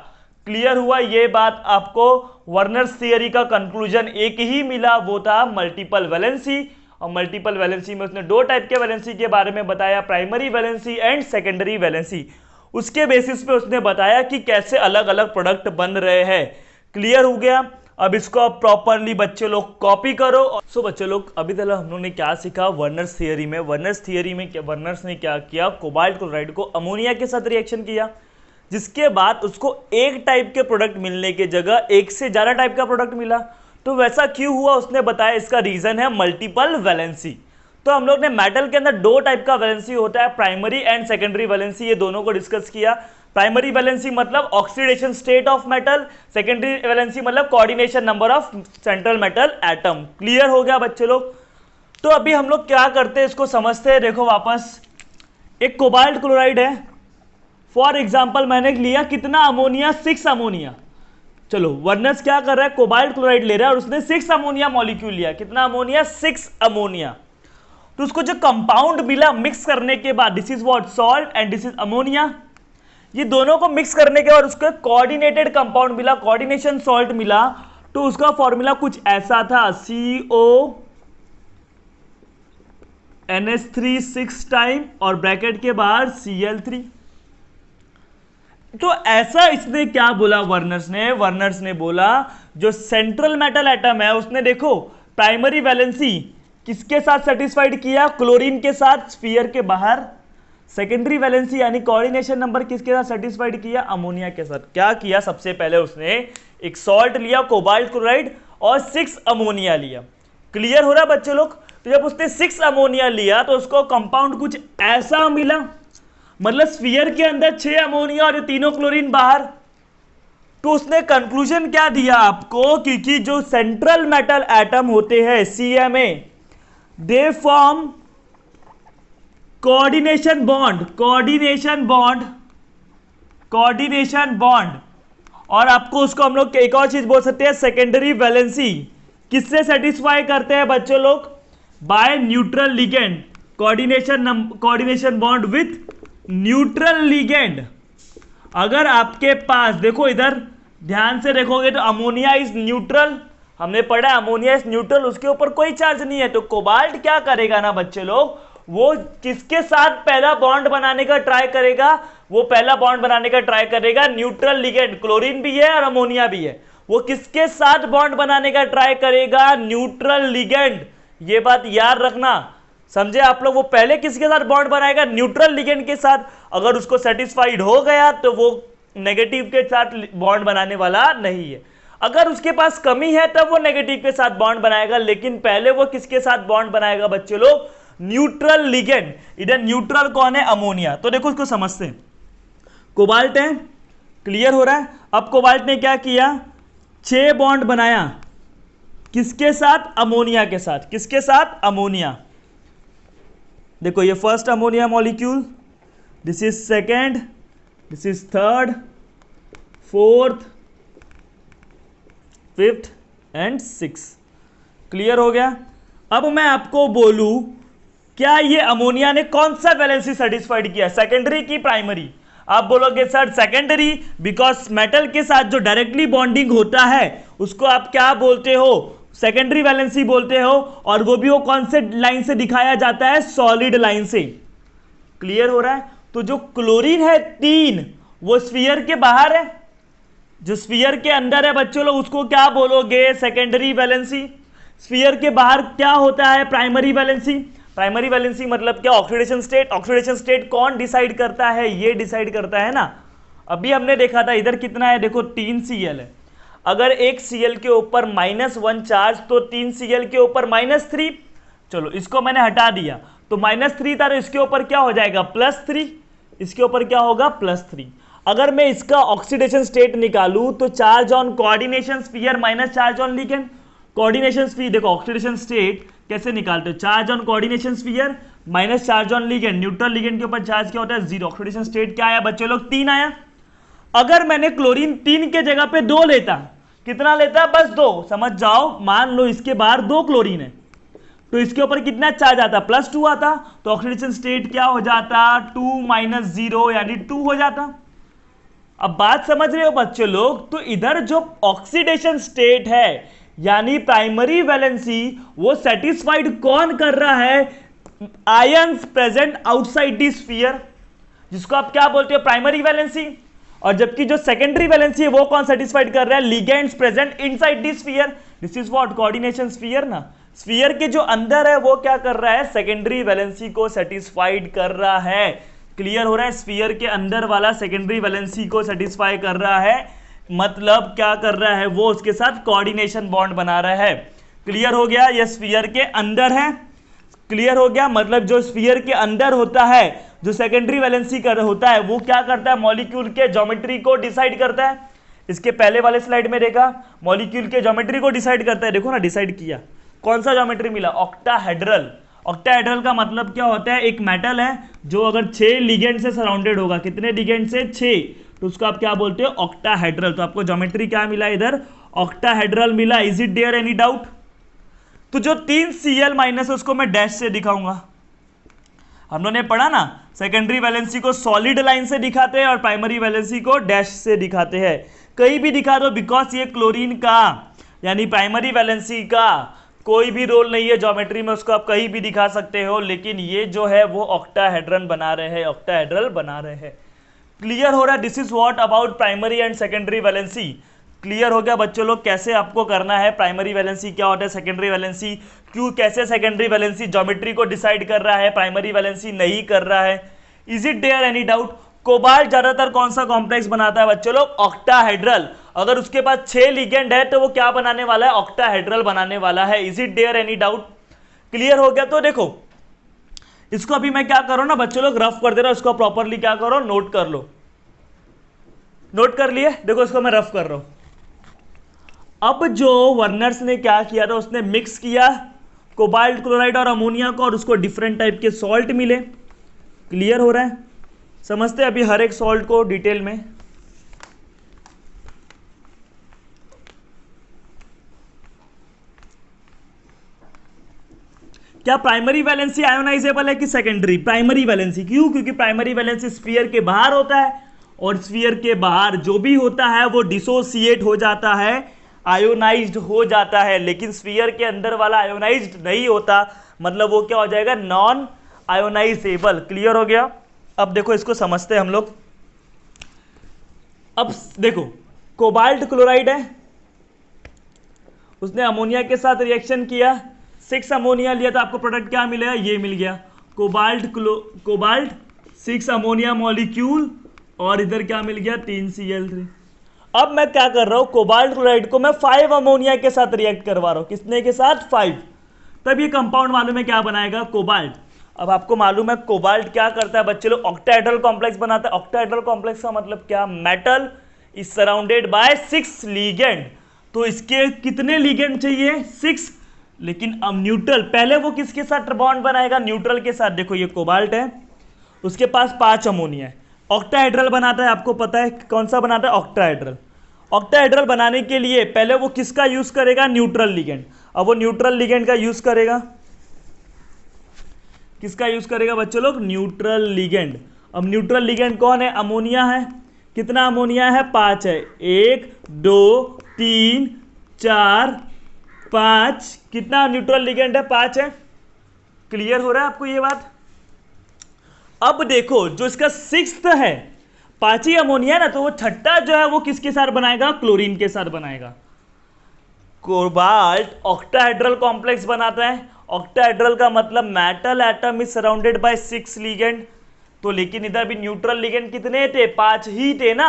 क्लियर हुआ ये बात आपको। वर्नर्स थियरी का कंक्लूजन एक ही मिला, वो था मल्टीपल वैलेंसी। और मल्टीपल वैलेंसी में उसने 2 टाइप के वैलेंसी के बारे में बताया, primary valency and secondary valency. उसके बेसिस पे उसने बताया कि कैसे अलग अलग प्रोडक्ट बन रहे हैं। क्लियर हो गया। अब इसको आप प्रॉपरली बच्चे लोग कॉपी करो। सो बच्चे लोग अभी तक हम लोग ने क्या सीखा वर्नर्स थियरी में। वर्नर्स थियरी में वर्नर्स ने क्या किया, कोबाल्ट क्लोराइड को अमोनिया के साथ रिएक्शन किया, जिसके बाद उसको एक टाइप के प्रोडक्ट मिलने की जगह एक से ज्यादा टाइप का प्रोडक्ट मिला। तो वैसा क्यों हुआ उसने बताया, इसका रीजन है मल्टीपल वैलेंसी। तो हम लोग ने मेटल के अंदर 2 टाइप का वैलेंसी होता है, प्राइमरी एंड सेकेंडरी वैलेंसी, ये दोनों को डिस्कस किया। प्राइमरी वैलेंसी मतलब oxidation state of metal, secondary valency मतलब coordination number of central metal atom. Clear हो गया बच्चे लोग। तो अभी हम लोग क्या करते हैं इसको समझते हैं। देखो वापस, एक कोबाल्ट क्लोराइड है, फॉर एग्जाम्पल मैंने लिया कितना अमोनिया, 6 अमोनिया। चलो वर्नर्स क्या कर रहा है, कोबाल्ट क्लोराइड ले रहा है और उसने 6 अमोनिया मॉलिक्यूल लिया। कितना अमोनिया, 6 अमोनिया। तो उसको जो कंपाउंड मिला मिक्स करने के बाद, this is what, salt and this is ammonia. ये दोनों को मिक्स करने के बाद उसको कोऑर्डिनेटेड कंपाउंड मिला, कोऑर्डिनेशन सॉल्ट मिला। तो उसका फॉर्मूला कुछ ऐसा था, CO NH3 6 टाइम और ब्रैकेट के बाहर Cl3। तो ऐसा इसने क्या बोला वर्नर्स ने बोला जो सेंट्रल मेटल एटम है उसने देखो प्राइमरी वैलेंसी किसके साथ सेटिस्फाइड किया, क्लोरीन के साथ स्फीयर के बाहर। सेकेंडरी वैलेंसी यानी कोऑर्डिनेशन नंबर किसके साथ सेटिस्फाइड किया, अमोनिया के साथ। क्या किया, सबसे पहले उसने एक सॉल्ट लिया कोबाल्ट क्लोराइड और 6 अमोनिया लिया। क्लियर हो रहा है बच्चे लोग। तो जब उसने 6 अमोनिया लिया तो उसको कंपाउंड कुछ ऐसा मिला, मतलब स्फीयर के अंदर 6 अमोनिया और ये तीनों क्लोरीन बाहर। तो उसने कंक्लूजन क्या दिया आपको, क्योंकि जो सेंट्रल मेटल एटम होते हैं CMA, they form coordination bond, coordination bond. और आपको उसको हम लोग एक और चीज बोल सकते हैं, सेकेंडरी वैलेंसी। किससे सेटिस्फाई करते हैं बच्चों लोग? By neutral ligand, coordination bond with neutral ligand. अगर आपके पास, देखो इधर ध्यान से देखोगे तो अमोनिया इज न्यूट्रल, हमने पढ़ा अमोनिया इज न्यूट्रल, उसके ऊपर कोई चार्ज नहीं है। तो कोबाल्ट क्या करेगा ना बच्चे लोग, वो किसके साथ पहला बॉन्ड बनाने का ट्राई करेगा? वो पहला बॉन्ड बनाने का ट्राई करेगा न्यूट्रल लिगेंड, क्लोरीन भी है और अमोनिया भी है, वो किसके साथ बॉन्ड बनाने का ट्राई करेगा? Neutral ligand. ये बात याद रखना, समझे आप लोग? वो पहले किसके साथ बॉन्ड बनाएगा? न्यूट्रल लिगेंड के साथ। अगर उसको सेटिस्फाइड हो गया तो वो नेगेटिव के साथ बॉन्ड बनाने वाला नहीं है। अगर उसके पास कमी है तब वो नेगेटिव के साथ बॉन्ड बनाएगा, लेकिन पहले वो किसके साथ बॉन्ड बनाएगा बच्चे लोग? Neutral ligand. इधर न्यूट्रल कौन है? अमोनिया। तो देखो इसको समझते हैं। कोबाल्ट है, क्लियर हो रहा है? अब कोबाल्ट ने क्या किया? 6 बॉन्ड बनाया, किसके साथ? अमोनिया के साथ। किसके साथ? अमोनिया। देखो ये first ammonia molecule, this is second, this is third, fourth, fifth and six. Clear हो गया? अब मैं आपको बोलूं, क्या ये अमोनिया ने कौन सा वैलेंसी सेटिस्फाइड किया, सेकेंडरी की प्राइमरी? आप बोलोगे सर सेकेंडरी, बिकॉज मेटल के साथ जो डायरेक्टली बॉन्डिंग होता है उसको आप क्या बोलते हो? सेकेंडरी वैलेंसी बोलते हो। और वो भी वो कौन से लाइन से दिखाया जाता है? सॉलिड लाइन से। क्लियर हो रहा है? तो जो क्लोरीन है 3, वो स्फीयर के बाहर है, जो स्फीयर के अंदर है बच्चों लोग उसको क्या बोलोगे? Secondary valency. स्फीयर के बाहर क्या होता है? Primary valency. प्राइमरी वैलेंसी मतलब क्या? Oxidation state. ऑक्सीडेशन स्टेट कौन डिसाइड करता है? ये डिसाइड करता है ना। अभी हमने देखा था इधर कितना है, देखो 3 Cl है। अगर एक Cl के ऊपर -1 चार्ज तो 3 Cl के ऊपर -3। चलो इसको मैंने हटा दिया तो -3 था, तो इसके ऊपर क्या हो जाएगा? +3। इसके ऊपर क्या होगा? +3। अगर मैं इसका ऑक्सीडेशन स्टेट निकालूं तो charge on coordination sphere minus charge on ligand. Coordination sphere, देखो ऑक्सीडेशन स्टेट कैसे निकालते हो? Charge on coordination sphere minus charge on ligand. Neutral ligand के ऊपर चार्ज क्या होता है? 0। ऑक्सीडेशन स्टेट क्या आया बच्चे लोग? 3 आया। अगर मैंने क्लोरीन 3 के जगह पे 2 लेता, कितना लेता? बस 2। समझ जाओ, मान लो इसके बाहर 2 क्लोरीन है तो इसके ऊपर कितना चार्ज आता? +2 आता। तो ऑक्सीडेशन स्टेट क्या हो जाता? 2 - 0 यानी 2 हो जाता। अब बात समझ रहे हो बच्चे लोग? तो इधर जो ऑक्सीडेशन स्टेट है यानी प्राइमरी वैलेंसी, वो सेटिस्फाइड कौन कर रहा है? Ions present outside the sphere, जिसको आप क्या बोलते हो? Primary valency. और जबकि जो सेकेंडरी वैलेंसी है वो कौन सेटिस्फाइड कर रहा है? Ligands present inside the sphere. This is what? Coordination sphere ना। स्फीयर के जो अंदर है वो क्या कर रहा है? सेकेंडरी वैलेंसी को सेटिस्फाइड कर रहा है। क्लियर हो रहा है? स्फीयर के अंदर वाला सेकेंडरी वैलेंसी को सेटिस्फाई कर रहा है, मतलब क्या कर रहा है? वो उसके साथ कोऑर्डिनेशन बॉन्ड बना रहा है। क्लियर हो गया? ये स्फीयर के अंदर है। क्लियर हो गया? मतलब जो स्फीयर के अंदर होता है, जो सेकेंडरी वैलेंसी कर होता है, वो क्या करता है? मॉलिक्यूल के ज्योमेट्री को डिसाइड करता है। इसके पहले वाले स्लाइड में देखा, मॉलिक्यूल के ज्योमेट्री को डिसाइड करता है। देखो ना, डिसाइड किया। कौन सा ज्योमेट्री मिला? ऑक्टाहेड्रल। ऑक्टाहेड्रल का मतलब क्या होता है? एक मेटल है जो अगर 6 लिगेंड से सराउंडेड होगा, कितने लिगेंड से? 6, तो उसको आप क्या बोलते हो? ऑक्टाहेड्रल। तो आपको ज्योमेट्री क्या मिला इधर? ऑक्टाहेड्रल मिला। Is it there any doubt? तो जो 3 Cl- है उसको मैं डैश से दिखाऊंगा। हम लोगों ने पढ़ा ना, सेकेंडरी वैलेंसी को सॉलिड लाइन से दिखाते हैं और प्राइमरी वैलेंसी को डैश से दिखाते हैं। कहीं भी दिखा दो, बिकॉज ये क्लोरीन का यानी प्राइमरी वैलेंसी का कोई भी रोल नहीं है ज्योमेट्री में, उसको आप कहीं भी दिखा सकते हो। लेकिन ये जो है वो ऑक्टाहेड्रन बना रहे हैं, ऑक्टाहेड्रल बना रहे हैं। क्लियर हो रहा है? This is what about primary and secondary valency. Clear हो गया बच्चों लोग कैसे आपको करना है? प्राइमरी वैलेंसी क्या होता है, सेकेंडरी वैलेंसी क्यों, कैसे सेकेंडरी वैलेंसी ज्योमेट्री को डिसाइड कर रहा है, प्राइमरी वैलेंसी नहीं कर रहा है। Is it there any doubt? Cobalt ज्यादातर कौन सा कॉम्प्लेक्स बनाता है बच्चों लोग? ऑक्टाहेड्रल। अगर उसके पास 6 लिगेंड है तो वो क्या बनाने वाला है? ऑक्टाहेड्रल बनाने वाला है। Is it there any doubt? Clear हो गया? तो देखो इसको अभी मैं क्या करो ना बच्चों लोग, रफ कर दे रहा हूं, इसको प्रॉपरली क्या करो, नोट कर लो। नोट कर लिए? देखो इसको मैं रफ कर रहा हूं। अब जो वर्नर्स ने क्या किया था, उसने मिक्स किया कोबाल्ट क्लोराइड और अमोनिया को, और उसको डिफरेंट टाइप के सॉल्ट मिले। क्लियर हो रहा है? समझते हैं अभी हर एक सॉल्ट को डिटेल में। क्या प्राइमरी वैलेंसी आयोनाइजेबल है कि सेकेंडरी? Primary valency. क्यों? क्योंकि प्राइमरी वैलेंसी स्फीयर के बाहर होता है, और स्फीयर के बाहर जो भी होता है वो डिसोसिएट हो जाता है, आयोनाइज्ड हो जाता है, लेकिन स्फीयर के अंदर वाला आयोनाइज्ड नहीं होता, मतलब वो क्या हो जाएगा? Non ionisable. क्लियर हो गया? अब देखो इसको समझते हैं हम लोग। अब देखो कोबाल्ट क्लोराइड है, उसने अमोनिया के साथ रिएक्शन किया, 6 अमोनिया लिया, तो आपको प्रोडक्ट क्या मिलेगा? ये मिल गया, कोबाल्ट 6 अमोनिया मॉलिक्यूल, और इधर क्या मिल गया? 3Cl3। अब मैं क्या कर रहा हूं, कोबाल्ट क्लोराइड को मैं 5 अमोनिया के साथ रिएक्ट करवा रहा हूं। कितने के साथ? 5। तब ये कंपाउंड मालूम है क्या बनाएगा? कोबाल्ट। अब आपको मालूम है कोबाल्ट क्या करता है बच्चे लोग? ऑक्टाहेड्रल कॉम्प्लेक्स बनाता है। ऑक्टाहेड्रल कॉम्प्लेक्स का मतलब क्या? Metal is surrounded by 6 ligand. तो इसके कितने लिगेंड चाहिए? 6। लेकिन अब न्यूट्रल, पहले वो किसके साथ बॉन्ड बनाएगा? न्यूट्रल के साथ। देखो ये कोबाल्ट है, उसके पास 5 अमोनिया है, ऑक्टाहेड्रल बनाता है, आपको पता है कौन सा बनाता है? ऑक्टाहेड्रल। ऑक्टाहेड्रल बनाने के लिए पहले वो किसका यूज करेगा? Neutral ligand. अब वो न्यूट्रल लिगेंड का यूज करेगा, किसका यूज करेगा बच्चों लोग? Neutral ligand. अब न्यूट्रल लिगेंड कौन है? अमोनिया है। कितना अमोनिया है? 5 है। 1 2 3 4 5। कितना न्यूट्रल लिगेंड है? 5 है। क्लियर हो रहा है आपको ये बात? अब देखो जो इसका 6th है, 5 ही अमोनिया ना, तो वो छठा जो है वो किसके साथ बनाएगा? क्लोरीन के साथ बनाएगा। कोबाल्ट ऑक्टाहेड्रल कॉम्प्लेक्स बनाता है। ऑक्टाहेड्रल का मतलब metal atom is surrounded by 6 ligand. तो लेकिन इधर भी न्यूट्रल लिगेंड कितने थे? 5 ही थे ना।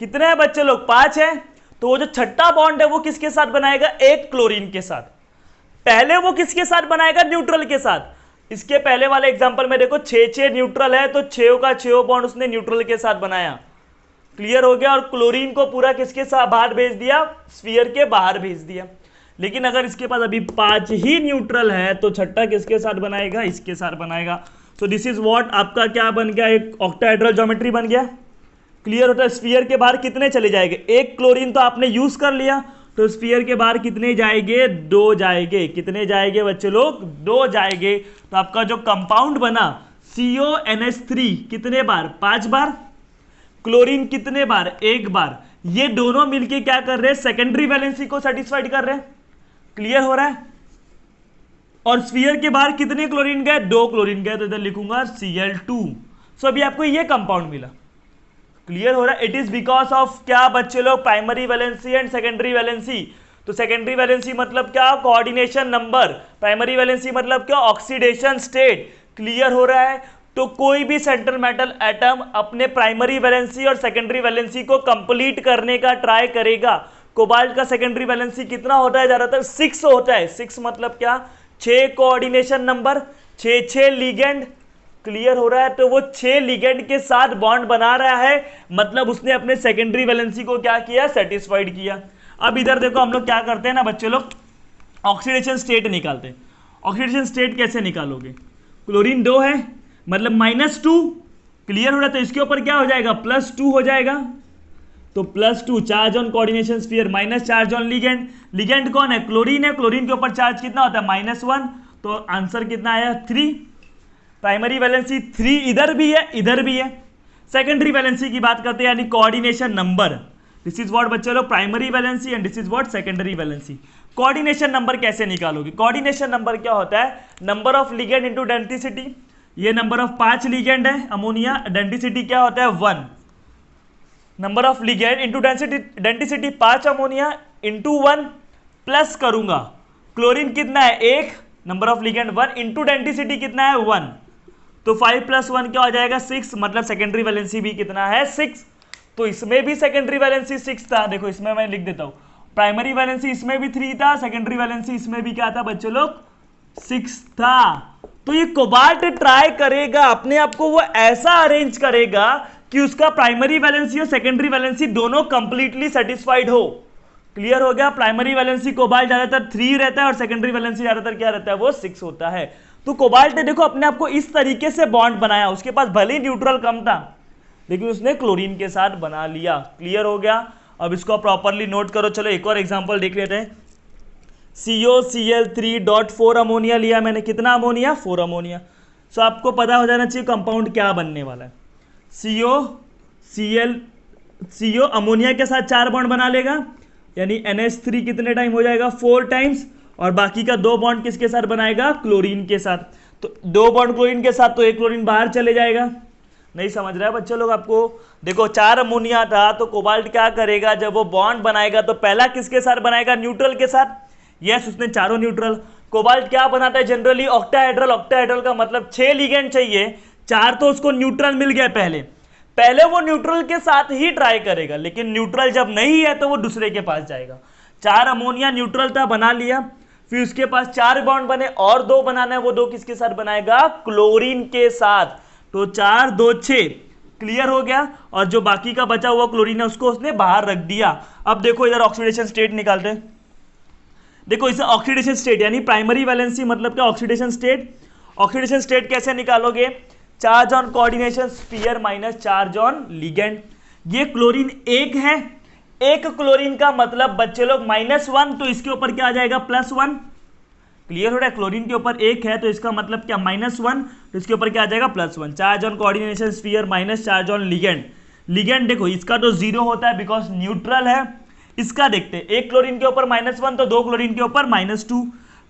कितने हैं बच्चे लोग? 5 है। तो वो जो छठा बॉन्ड है वो किसके साथ बनाएगा? एक क्लोरीन के साथ। पहले वो किसके साथ बनाएगा? न्यूट्रल के साथ। इसके पहले वाले एग्जांपल में देखो 6 न्यूट्रल है, तो 6 का 6 बॉन्ड उसने न्यूट्रल के साथ बनाया। क्लियर हो गया? और क्लोरीन को पूरा किसके साथ बाहर भेज दिया? स्फीयर के बाहर भेज दिया। लेकिन अगर इसके पास अभी 5 ही न्यूट्रल है, तो छठा किसके साथ बनाएगा? इसके साथ बनाएगा। तो दिस इज व्हाट आपका क्या बन गया? एक ऑक्टाहेड्रल ज्योमेट्री बन गया। क्लियर होता है? स्फीयर के बाहर कितने चले जाएंगे? एक क्लोरीन तो आपने यूज कर लिया, तो स्फीयर के बाहर कितने जाएंगे? 2 जाएंगे। कितने जाएंगे बच्चे लोग? 2 जाएंगे। तो आपका जो कंपाउंड बना CONH3 कितने बार? 5 बार। क्लोरीन कितने बार? 1 बार। ये दोनों मिलके क्या कर रहे हैं? सेकेंडरी वैलेंसी को सेटिस्फाइड कर रहे हैं। क्लियर हो रहा है? और स्फीयर के बाहर कितने क्लोरीन गए? 2 क्लोरीन गए, तो इधर लिखूंगा Cl2। सो अभी आपको ये कंपाउंड मिला। क्लियर हो रहा है? इट इज बिकॉज ऑफ क्या बच्चे लोग? Primary valency and secondary valency. तो सेकेंडरी वैलेंसी मतलब क्या? Coordination number. प्राइमरी वैलेंसी मतलब क्या? Oxidation state. क्लियर हो रहा है? तो कोई भी सेंट्रल मेटल एटम अपने प्राइमरी वैलेंसी और सेकेंडरी वैलेंसी को कंप्लीट करने का ट्राई करेगा। कोबाल्ट का सेकेंडरी वैलेंसी कितना होता है? ज्यादातर 6 होता है। 6 मतलब क्या? 6 कोऑर्डिनेशन नंबर, 6 लिगेंड। क्लियर हो रहा है? तो वो 6 लिगेंड के साथ बॉन्ड बना रहा है, मतलब उसने अपने सेकेंडरी वैलेंसी को क्या किया? सेटिस्फाइड किया। अब इधर देखो हम लोग क्या करते हैं ना बच्चे लोग, ऑक्सीडेशन स्टेट निकालते हैं। ऑक्सीडेशन स्टेट कैसे निकालोगे? क्लोरीन 2 है, मतलब -2। क्लियर हो रहा है? तो इसके ऊपर क्या हो जाएगा? +2 हो जाएगा। तो +2 charge on coordination sphere, minus charge on ligand. Ligand कौन है? क्लोरीन है। क्लोरीन के ऊपर चार्ज कितना होता है? -1। तो आंसर कितना आया? 3। प्राइमरी वैलेंसी 3 इधर भी है, इधर भी है। सेकेंडरी वैलेंसी की बात करते हैं, यानी coordination number. This is what बच्चे लोग? Primary valency and this is what? Secondary valency. Coordination number कैसे निकालोगे? कोऑर्डिनेशन नंबर क्या होता है? Number of ligand into density. ये नंबर ऑफ 5 लिगेंड है अमोनिया, डेंसिटी क्या होता है? 1। Number of ligand into density 5 ammonia into 1 plus करूंगा। क्लोरीन कितना है? 1। Number of ligand 1 into density कितना है? 1। तो 5 + 1 क्या हो जाएगा? 6। मतलब सेकेंडरी वैलेंसी भी कितना है? 6। तो इसमें भी सेकेंडरी वैलेंसी 6 था। देखो इसमें मैं लिख देता हूं, प्राइमरी वैलेंसी इसमें भी 3 था, सेकेंडरी वैलेंसी इसमें भी क्या था बच्चों लोग? 6 था। तो ये कोबाल्ट ट्राई करेगा अपने आप को, वो ऐसा अरेंज करेगा कि उसका प्राइमरी वैलेंसी और सेकेंडरी वैलेंसी दोनों कंप्लीटली सेटिस्फाइड हो। क्लियर हो गया। प्राइमरी वैलेंसी कोबाल्ट ज्यादातर 3 रहता है और सेकेंडरी वैलेंसी ज्यादातर क्या रहता है, वो 6 होता है। तो कोबाल्ट ने देखो अपने आप को इस तरीके से बॉन्ड बनाया, उसके पास भले ही न्यूट्रल कम था लेकिन उसने क्लोरीन के साथ बना लिया। क्लियर हो गया। अब इसको प्रॉपरली नोट करो। चलो एक और एग्जांपल देख लेते हैं। COCl3.4 अमोनिया लिया मैंने, कितना अमोनिया, 4 अमोनिया। सो आपको पता हो जाना चाहिए कंपाउंड क्या बनने वाला है। CO अमोनिया के साथ 4 बॉन्ड बना लेगा, यानी NH3 कितने टाइम हो जाएगा, 4 टाइम्स, और बाकी का 2 बॉन्ड किसके साथ बनाएगा, क्लोरीन के साथ। तो 2 बॉन्ड क्लोरीन के साथ, तो एक क्लोरीन बाहर चले जाएगा। नहीं समझ रहा है बच्चे लोग आपको? देखो 4 अमोनिया था, तो कोबाल्ट क्या करेगा, जब वो बॉन्ड बनाएगा तो पहला किसके साथ बनाएगा, न्यूट्रल के साथ। यस, उसने चारों न्यूट्रल। कोबाल्ट क्या बनाता है जनरली, ऑक्टाहेड्रल। ऑक्टाहेड्रल का मतलब 6 लिगेंड चाहिए, 4 तो उसको न्यूट्रल मिल गया पहले वो न्यूट्रल के साथ ही ट्राई करेगा, लेकिन न्यूट्रल जब नहीं है तो वो दूसरे के पास जाएगा। 4 अमोनिया न्यूट्रल था, बना लिया, फिर उसके पास 4 बॉन्ड बने और 2 बनाना है, वो 2 किसके साथ बनाएगा, क्लोरीन के साथ। तो 4 2 6, क्लियर हो गया। और जो बाकी का बचा हुआ क्लोरीन है उसको उसने बाहर रख दिया। अब देखो इधर ऑक्सीडेशन स्टेट निकालते हैं। देखो इसे ऑक्सीडेशन स्टेट यानी प्राइमरी वैलेंसी मतलब क्या, ऑक्सीडेशन स्टेट। ऑक्सीडेशन स्टेट कैसे निकालोगे, charge on coordination sphere minus charge on ligand. ये क्लोरीन एक है, एक क्लोरीन का मतलब बच्चे लोग -1, तो इसके ऊपर क्या आ जाएगा, +1। क्लियर हो रहा है, क्लोरीन के ऊपर एक है तो इसका मतलब क्या, -1, तो इसके ऊपर क्या आ जाएगा, +1। Charge on coordination sphere minus charge on ligand. Ligand देखो इसका तो 0 होता है बिकॉज न्यूट्रल है। इसका देखते हैं, एक क्लोरीन के ऊपर -1 तो 2 क्लोरीन के ऊपर -2,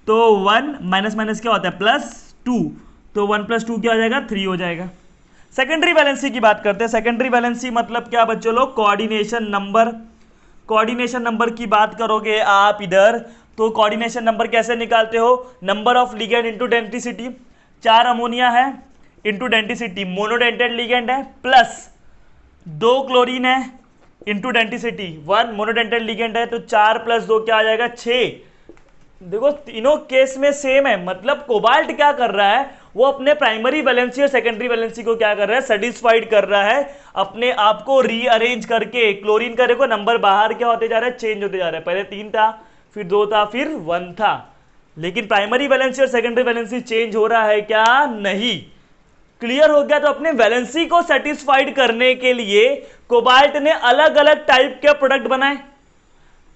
तो 1 माइनस माइनस क्या होता है, +2, तो 1 + 2 क्या हो जाएगा, 3 हो जाएगा। सेकेंडरी वैलेंसी की बात करते हैं। सेकेंडरी वैलेंसी मतलब क्या बच्चों लोग, कोऑर्डिनेशन नंबर। कोऑर्डिनेशन नंबर की बात करोगे आप इधर, तो कोऑर्डिनेशन नंबर कैसे निकालते हो, number of ligand into density. 4 ammonia है इंटू डेंसिटी, मोनोडेंटेड लिगेंड है, प्लस 2 क्लोरीन है इंटू डेंसिटी, 1 मोनोडेंटेड लिगेंड है, तो 4 + 2 क्या आ जाएगा, 6। देखो तीनों केस में सेम है, मतलब कोबाल्ट क्या कर रहा है, वो अपने प्राइमरी वैलेंसी और सेकेंडरी वैलेंसी को क्या कर रहा है, सेटिस्फाइड कर रहा है, अपने आप को रीअरेंज करके। क्लोरीन का देखो नंबर बाहर क्या होते जा रहा है, चेंज होते जा रहा है, पहले 3 था, फिर 2 था, फिर 1 था, लेकिन प्राइमरी वैलेंसी और सेकेंडरी वैलेंसी चेंज हो रहा है क्या, नहीं। क्लियर हो गया। तो अपने वैलेंसी को सेटिस्फाइड करने के लिए कोबाल्ट ने अलग अलग टाइप के प्रोडक्ट बनाए।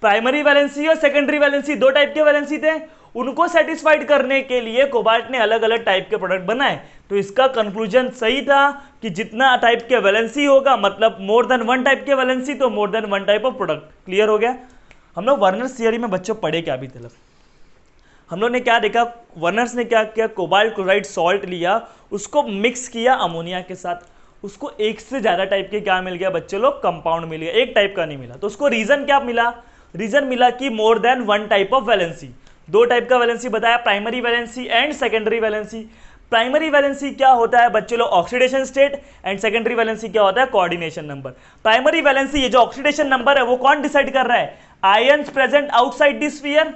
प्राइमरी वैलेंसी और सेकेंडरी वैलेंसी 2 टाइप के वैलेंसी थे, उनको सेटिस्फाइड करने के लिए कोबाल्ट ने अलग अलग टाइप के प्रोडक्ट बनाए। तो इसका कंक्लूजन सही था कि जितना टाइप के वैलेंसी होगा, मतलब मोर देन 1 टाइप के वैलेंसी, तो more than 1 type of product. Clear हो गया। हम लोग वर्नर्स थियरी में बच्चों पढ़े क्या अभी तक, हम लोग ने क्या देखा, वर्नर्स ने क्या किया, कोबाल्ट क्लोराइड सॉल्ट लिया, उसको मिक्स किया अमोनिया के साथ, उसको एक से ज्यादा टाइप के क्या मिल गया बच्चे लोग, कंपाउंड मिल गया, एक टाइप का नहीं मिला। तो उसको रीजन क्या मिला, रीजन मिला कि more than 1 type of valency. 2 type का वैलेंसी बताया, primary valency and secondary valency. Primary valency क्या होता है बच्चे लोग, oxidation state, and secondary valency क्या होता है, कोऑर्डिनेशन नंबर। प्राइमरी वैलेंसी ये जो ऑक्सीडेशन नंबर है वो कौन डिसाइड कर रहा है, ions present outside the sphere.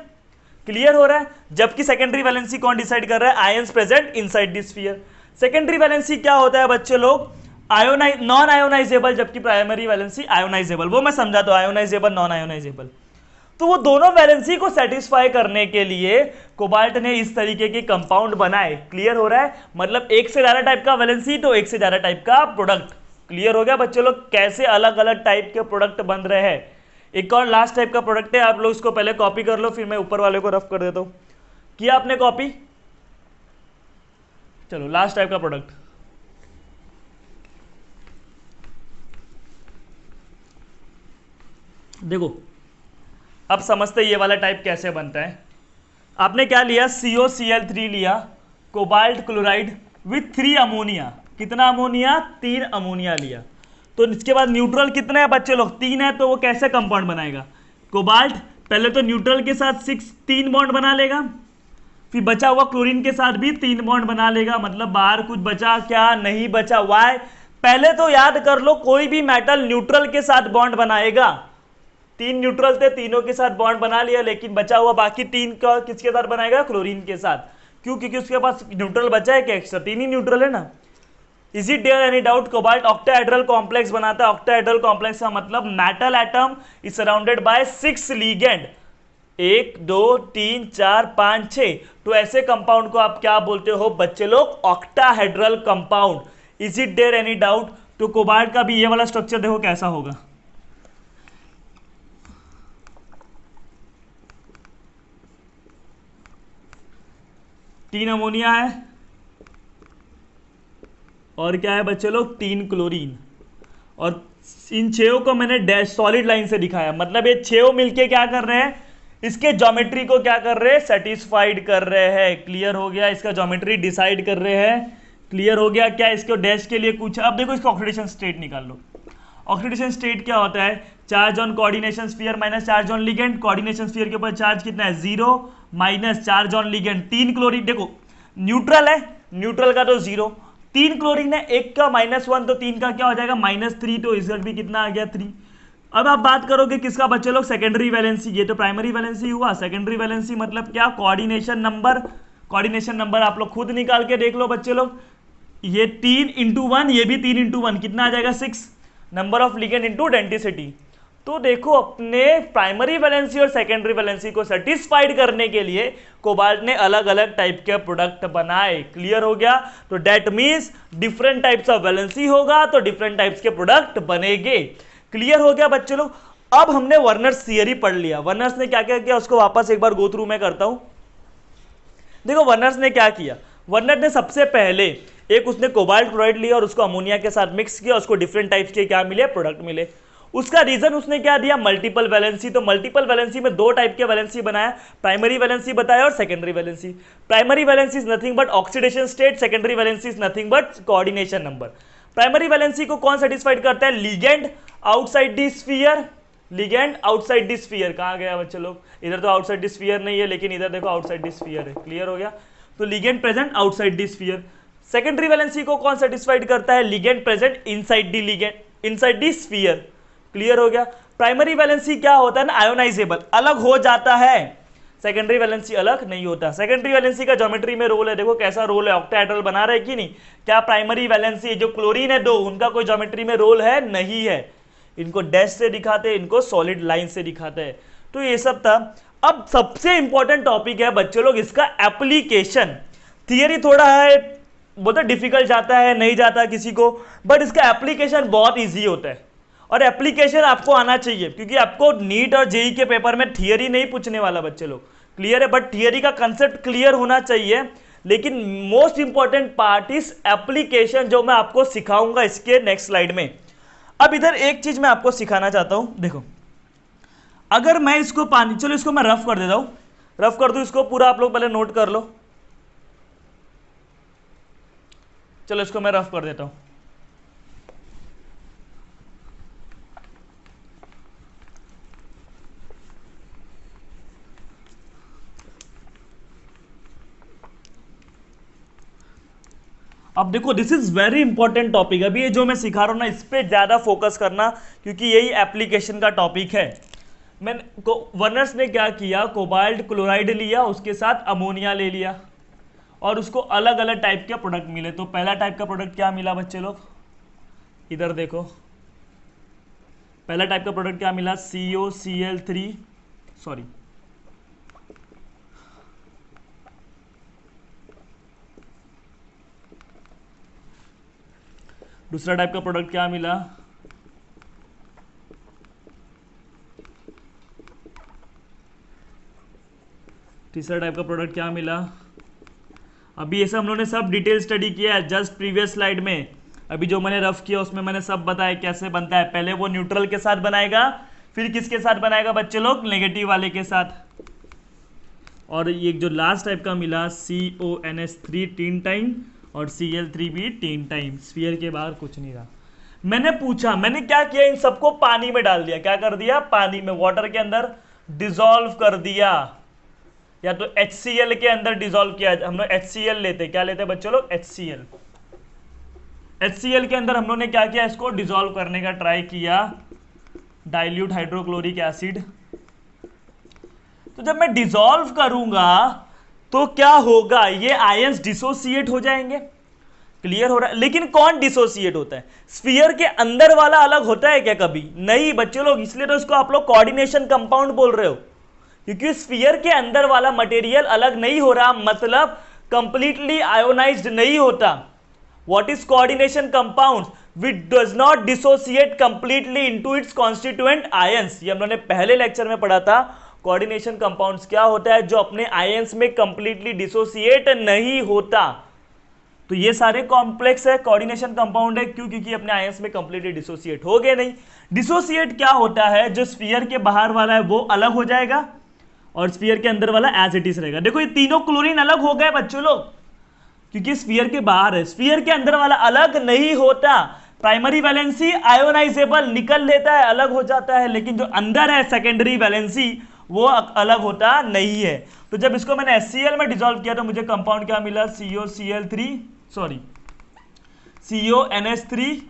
Clear हो रहा है। जबकि सेकेंडरी वैलेंसी कौन डिसाइड कर रहा है, ions present inside the sphere. Secondary valency क्या होता है बच्चे लोग, नॉन आयोनाइजेबल, जबकि प्राइमरी वैलेंसी आयोनाइजेबल। वो मैं समझा, तो आयोनाइजेबल नॉन आयोनाइजेबल। तो वो दोनों वैलेंसी को सेटिस्फाई करने के लिए कोबाल्ट ने इस तरीके के कंपाउंड बनाए। क्लियर हो रहा है, मतलब एक से ज्यादा टाइप का वैलेंसी तो एक से ज्यादा टाइप का प्रोडक्ट। क्लियर हो गया बच्चों लोग, कैसे अलग अलग टाइप के प्रोडक्ट बन रहे हैं। एक और लास्ट टाइप का प्रोडक्ट है, आप लोग इसको पहले कॉपी कर लो, फिर मैं ऊपर वाले को रफ कर देता हूं। किया आपने कॉपी, चलो लास्ट टाइप का प्रोडक्ट देखो। अब समझते ये वाला टाइप कैसे बनता है। आपने क्या लिया, COCl3 लिया, कोबाल्ट क्लोराइड विथ 3 अमोनिया। कितना अमोनिया, 3 अमोनिया लिया। तो इसके बाद न्यूट्रल कितने हैं बच्चे लोग, 3 है, तो वो कैसे कंपाउंड बनाएगा, कोबाल्ट पहले तो न्यूट्रल के साथ 3 बॉन्ड बना लेगा, फिर बचा हुआ क्लोरीन के साथ भी 3 बॉन्ड बना लेगा, मतलब बाहर कुछ बचा क्या, नहीं बचा। वाई, पहले तो याद कर लो, कोई भी मेटल न्यूट्रल के साथ बॉन्ड बनाएगा। 3 न्यूट्रल थे, तीनों के साथ बॉन्ड बना लिया, लेकिन बचा हुआ बाकी 3 का किसके साथ बनाएगा, क्लोरीन के साथ। क्यों, क्योंकि उसके पास न्यूट्रल बचा है क्या एक्स्ट्रा, 3 ही न्यूट्रल है ना। Is it there any doubt? Cobalt octahedral complex बनाता है। ऑक्टाहेड्रल कॉम्प्लेक्स का मतलब metal atom is surrounded by 6 ligand, 1 2 3 4 5 6। तो ऐसे कंपाउंड को आप क्या बोलते हो बच्चे लोग? Octahedral compound. Is it there any doubt? तो कोबाल्ट का भी ये वाला स्ट्रक्चर देखो कैसा होगा। तीन अमोनिया है और क्या है बच्चे लोग? 3 क्लोरीन। और इन 6 को मैंने डैश सॉलिड लाइन से दिखाया, मतलब ये 6 मिलके क्या कर रहे हैं? इसके ज्योमेट्री को क्या कर रहे हैं? सेटिस्फाइड कर रहे हैं। क्लियर हो गया? इसका ज्योमेट्री डिसाइड कर रहे हैं। क्लियर हो गया? क्या इसको डैश के लिए पूछा? अब देखो इसका ऑक्सीडेशन स्टेट निकाल लो। ऑक्सीडेशन स्टेट क्या होता है? Charge on coordination sphere minus charge on ligand. Coordination sphere के ऊपर चार्ज कितना है? 0 minus charge on ligand. 3 chlorine, देखो न्यूट्रल है, न्यूट्रल का तो 0, 3 क्लोरीन है, 1 का -1 तो 3 का क्या हो जाएगा? -3। तो इसका भी कितना आ गया? 3। अब आप बात करोगे किसका बच्चे लोग? Secondary valency. ये तो प्राइमरी वैलेंसी हुआ, सेकेंडरी वैलेंसी मतलब क्या? Coordination number. कोऑर्डिनेशन नंबर आप लोग खुद निकाल के देख लो बच्चे लोग। ये 3 × 1, ये भी 3 × 1, कितना आ जाएगा? 6। Number of ligand into density. तो देखो अपने प्राइमरी वैलेंसी और सेकेंडरी वैलेंसी को सेटिस्फाइड करने के लिए कोबाल्ट ने अलग अलग टाइप के प्रोडक्ट बनाए। क्लियर हो गया? तो that means different types of valency होगा तो डिफरेंट टाइप्स के प्रोडक्ट बनेंगे। क्लियर हो गया बच्चे लोग? अब हमने वर्नर्स थियरी पढ़ लिया। वर्नर्स ने क्या क्या किया उसको वापस एक बार गो थ्रू में करता हूं। देखो वर्नर्स ने क्या किया। वर्नर ने सबसे पहले एक उसने कोबाल्ट क्लोराइड लिया और उसको अमोनिया के साथ मिक्स किया, उसको डिफरेंट टाइप्स के क्या मिले? प्रोडक्ट मिले। उसका रीजन उसने क्या दिया? Multiple valency. तो मल्टीपल वैलेंसी में 2 टाइप के वैलेंसी बनाया, प्राइमरी वैलेंसी बताया और secondary valency. Primary valency is nothing but oxidation state, secondary valency is nothing but coordination number. Primary valency को कौन सेटिस्फाइड करता है? Ligand outside the sphere. Ligand outside the sphere कहां गया बच्चे लोग? इधर तो आउटसाइड द स्फीयर नहीं है, लेकिन इधर देखो आउटसाइड द स्फीयर है। क्लियर हो गया? तो ligand present outside the sphere. Secondary valency को कौन सेटिस्फाइड करता है? Ligand present inside the ligand, inside the sphere. Clear हो गया? प्राइमरी वैलेंसी क्या होता है ना? आयोनाइजेबल, अलग हो जाता है। सेकेंडरी वैलेंसी अलग नहीं होता। सेकेंडरी वैलेंसी का ज्योमेट्री में रोल है, देखो कैसा रोल है, ऑक्टाहेड्रल बना रहे कि नहीं? क्या प्राइमरी वैलेंसी जो क्लोरीन है 2, उनका कोई ज्योमेट्री में रोल है? नहीं है। इनको डैश से दिखाते हैं, इनको सॉलिड लाइन से दिखाते हैं। तो ये सब था। अब सबसे इंपॉर्टेंट टॉपिक है बच्चों लोग इसका एप्लीकेशन। थियरी थोड़ा है बहुत डिफिकल्ट जाता है, नहीं जाता किसी को, बट इसका एप्लीकेशन बहुत ईजी होता है। और एप्लीकेशन आपको आना चाहिए क्योंकि आपको नीट और जेई के पेपर में थियरी नहीं पूछने वाला बच्चे लोग। क्लियर है? बट थियरी का कंसेप्ट क्लियर होना चाहिए, लेकिन most important part is application, जो मैं आपको सिखाऊंगा इसके नेक्स्ट स्लाइड में। अब इधर एक चीज मैं आपको सिखाना चाहता हूं, देखो अगर मैं इसको पानी, चलो इसको मैं रफ कर देता हूं, रफ कर दूं इसको पूरा, आप लोग पहले नोट कर लो। चलो इसको मैं रफ कर देता हूं। अब देखो this is very important topic. अभी ये जो मैं सिखा रहा हूं ना, इस पे ज्यादा फोकस करना क्योंकि यही एप्लीकेशन का टॉपिक है। वर्नर्स ने क्या किया? कोबाल्ट क्लोराइड लिया, उसके साथ अमोनिया ले लिया और उसको अलग अलग टाइप के प्रोडक्ट मिले। तो पहला टाइप का प्रोडक्ट क्या मिला बच्चे लोग? इधर देखो पहला टाइप का प्रोडक्ट क्या मिला? COCl3, सॉरी दूसरा टाइप का प्रोडक्ट क्या मिला? तीसरा टाइप का प्रोडक्ट क्या मिला? अभी ये सब हम लोगों ने सब डिटेल स्टडी किया है जस्ट प्रीवियस स्लाइड में। अभी जो मैंने रफ किया उसमें मैंने सब बताया कैसे बनता है। पहले वो न्यूट्रल के साथ बनाएगा, फिर किसके साथ बनाएगा बच्चे लोग? नेगेटिव वाले के साथ। और ये जो लास्ट टाइप का मिला CONH3 3 टाइम और Cl3 भी 3 टाइम। स्फीयर के बाहर कुछ नहीं रहा। मैंने पूछा, मैंने क्या किया? इन सबको पानी में डाल दिया। क्या कर दिया? पानी में, वाटर के अंदर डिसॉल्व कर दिया, या तो HCl के अंदर डिसॉल्व किया। हम लोग HCl लेते, क्या लेते बच्चों लोग? HCl। HCl के अंदर हम लोग ने क्या किया? इसको डिसॉल्व करने का ट्राई किया, डाइल्यूट हाइड्रोक्लोरिक एसिड। तो जब मैं डिसॉल्व करूंगा तो क्या होगा? ये आयंस डिसोसिएट हो जाएंगे। क्लियर हो रहा है? लेकिन कौन डिसोसिएट होता है? स्फीयर के अंदर वाला अलग होता है क्या कभी? नहीं बच्चे लोग, इसलिए तो इसको आप लोग कोऑर्डिनेशन कंपाउंड बोल रहे हो, क्योंकि स्फीयर के अंदर वाला मटेरियल अलग नहीं हो रहा, मतलब कंप्लीटली आयोनाइज्ड नहीं होता। What is coordination compound? Which does not dissociate completely into its constituent ions. ये हम लोगों ने पहले लेक्चर में पढ़ा था। कोऑर्डिनेशन कंपाउंड्स क्या होता है? जो अपने आयंस में कंप्लीटली डिसोसिएट नहीं होता। तो ये सारे कॉम्प्लेक्स है, कोऑर्डिनेशन कंपाउंड है। क्यों? क्योंकि अपने आयंस में कंप्लीटली डिसोसिएट हो गए नहीं। डिसोसिएट क्या होता है? जो स्फीयर के बाहर वाला है वो अलग हो जाएगा और स्फीयर के अंदर वाला एज इट इज रहेगा। देखो ये तीनों क्लोरीन अलग हो गए बच्चों लोग, क्योंकि स्फीयर के बाहर है। स्फीयर के अंदर वाला अलग नहीं होता। प्राइमरी वैलेंसी आयोनाइजेबल निकल लेता है, अलग हो जाता है, लेकिन जो अंदर है सेकेंडरी वैलेंसी वो अलग होता नहीं है। तो जब इसको मैंने HCl में डिसॉल्व किया तो मुझे कंपाउंड क्या मिला? CONH3